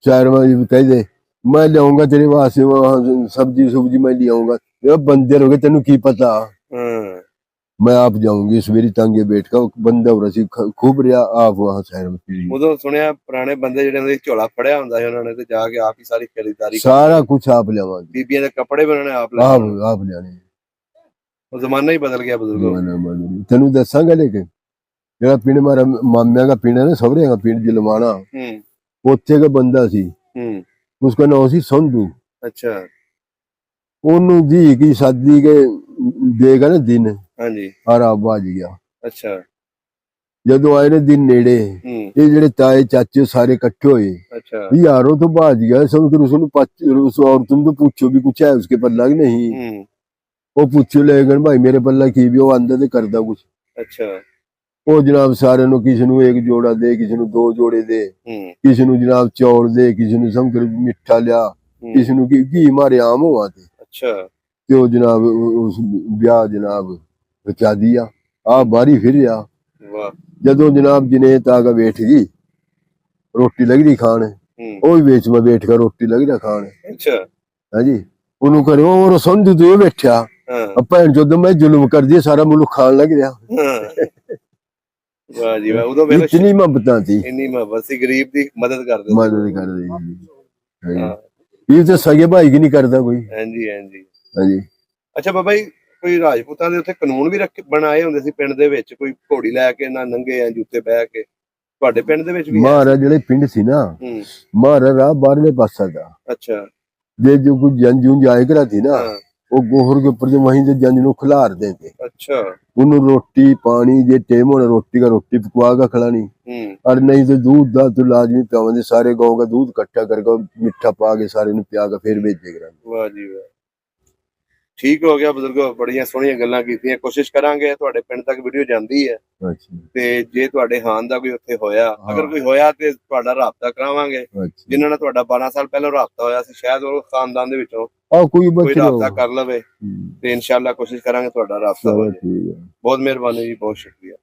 4 बजे कह दे मैं लियाऊंगा तेरे वास्ते वहां सब्जी सुब्जी मैं लियाऊंगा ये बंदे रहोगे तेन की पता मैं आप जाऊंगी सवेरी तांगे बैठ का बंदा हो रहा खूब रहा आप वहां शहर में पी ਉਦੋਂ ਸੁਣਿਆ ਪੁਰਾਣੇ ਬੰਦੇ ਜਿਹੜੇ ਹੁੰਦੇ ਸੀ ਝੋਲਾ ਫੜਿਆ ਹੁੰਦਾ ਸੀ ਉਹਨਾਂ ਨੇ ਤੇ ਜਾ ਕੇ ਆਪ ਹੀ ਸਾਰੀ ਖਰੀਦਦਾਰੀ सारा कुछ आप लियावा ਬੀਬੀਆਂ ਦੇ ਕੱਪੜੇ ਵੀ ਉਹਨਾਂ ਨੇ ਆਪ ਲੈ आप लियाने ਉਹ ਜ਼ਮਾਨਾ ਹੀ ਬਦਲ ਗਿਆ ਬਜ਼ੁਰਗੋ तेन दसांगा लेकिन ਜਿਹੜਾ ਪਿੰਡ ਮਾਰਾ ਮਾਮਿਆਂ ਦਾ ਪਿੰਡ ਹੈ ਨਾ ਸਹੁਰਿਆਂ ਦਾ ਪਿੰਡ ਜਲਵਾਣਾ ਉੱਥੇ ਦਾ ਬੰਦਾ ਸੀ ਉਸਦਾ ਨਾਮ ਸੀ ਸੰਧੂ ਅੱਛਾ ਉਹਨੂੰ ਦੀ ਕੀ ਸਾਦੀ ਕੇ ਦੇਗਾ ਨਾ ਦਿਨ ਹਾਂਜੀ ਆਰਾ ਬਾਜ ਗਿਆ ਅੱਛਾ ਜਦੋਂ ਆਏ ਨੇ ਦਿਨ ਨੇੜੇ ਇਹ ਜਿਹੜੇ ਤਾਏ ਚਾਚੇ ਸਾਰੇ ਇਕੱਠੇ ਹੋਏ अच्छा यारों तो भाज गया सब फिर उस और तुम तो पूछो भी कुछ है उसके पल्ला की नहीं वो पूछो लेकिन भाई मेरे पल्ला की भी वो अंदर से करदा कुछ अच्छा वो जनाब सारे नु किसी नु एक जोड़ा दे किसी नु 2 जोड़े दे किसी नु जनाब चौल दे किसी नु सब मिठा लिया किसी नु घी मारे आम हुआ थे अच्छा ते वो जनाब उस ब्याह जनाब बचा दिया आप बारी फिर आ वाह जदों जनाब जनेत आगा बैठ गई रोटी लग रही खान वो भी बेच में बैठ कर रोटी लग रहा खान अच्छा हाँ जी उन्होंने करे और संधू तो बैठा भैन चोद मैं जुल्म कर दिया सारा मुल्क खान लग रहा वाह जी वाह उदों मेरे इतनी मोहब्बत थी इन्नी मोहब्बत सी गरीब दी मदद कर दे मदद कर दी ये तो सगे भाई की नहीं करता कोई हां जी हाँ जी ਅੱਛਾ ਬਾਬਾ ਜੀ ਕੋਈ ਰਾਜਪੂਤਾਂ ਦੇ ਉੱਥੇ ਕਾਨੂੰਨ ਵੀ ਬਣਾਏ ਹੁੰਦੇ ਸੀ ਪਿੰਡ ਦੇ ਵਿੱਚ ਕੋਈ ਘੋੜੀ ਲੈ ਕੇ ਨਾ ਨੰਗੇ ਆ ਜੁੱਤੇ ਬਹਿ ਕੇ ਤੁਹਾਡੇ ਪਿੰਡ ਦੇ ਵਿੱਚ ਵੀ महाराज ਜਿਹੜੇ ਪਿੰਡ ਸੀ ਨਾ महाराज राह बाहरले पासा था अच्छा जे जो कुछ जंज जुंज आए करा थी ना वो गोहर के ऊपर जो वहीं से जंज नु खिलार देते अच्छा उन्हें रोटी पानी जे टेम होना रोटी का रोटी पकवा का खिलानी और नहीं तो दूध दा तो लाजमी पियावे सारे गांव का दूध इकट्ठा करके मिठा पा के सारे ने पिया के फिर भेजे करा वाह जी वाह ਠੀਕ ਹੋ ਗਿਆ ਬਜ਼ੁਰਗੋ ਬੜੀਆਂ ਸੋਹਣੀਆਂ ਗੱਲਾਂ ਕੀਤੀਆਂ ਕੋਸ਼ਿਸ਼ ਕਰਾਂਗੇ ਤੁਹਾਡੇ ਪਿੰਡ ਤੱਕ ਵੀਡੀਓ ਜਾਂਦੀ ਹੈ ਤੇ ਜੇ ਤੁਹਾਡੇ ਹਾਨ ਦਾ ਕੋਈ ਉੱਥੇ ਹੋਇਆ ਅਗਰ ਕੋਈ ਹੋਇਆ ਤੇ ਤੁਹਾਡਾ ਰਾਬਤਾ ਕਰਾਵਾਂਗੇ ਜਿਨ੍ਹਾਂ ਨਾਲ ਤੁਹਾਡਾ 12 ਸਾਲ ਪਹਿਲਾਂ ਰਾਬਤਾ ਹੋਇਆ ਸੀ ਸ਼ਾਇਦ ਉਹ ਖਾਨਦਾਨ ਦੇ ਵਿੱਚੋਂ ਕੋਈ ਰਾਬਤਾ ਕਰ ਲਵੇ ਤੇ ਇਨਸ਼ਾਅੱਲਾ ਕੋਸ਼ਿਸ਼ ਕਰਾਂਗੇ ਤੁਹਾਡਾ ਰਾਬਤਾ ਹੋ ਜਾਏ ਬਹੁਤ ਮਿਹਰਬਾਨੀ ਜੀ ਬਹੁਤ ਸ਼ੁਕਰੀਆ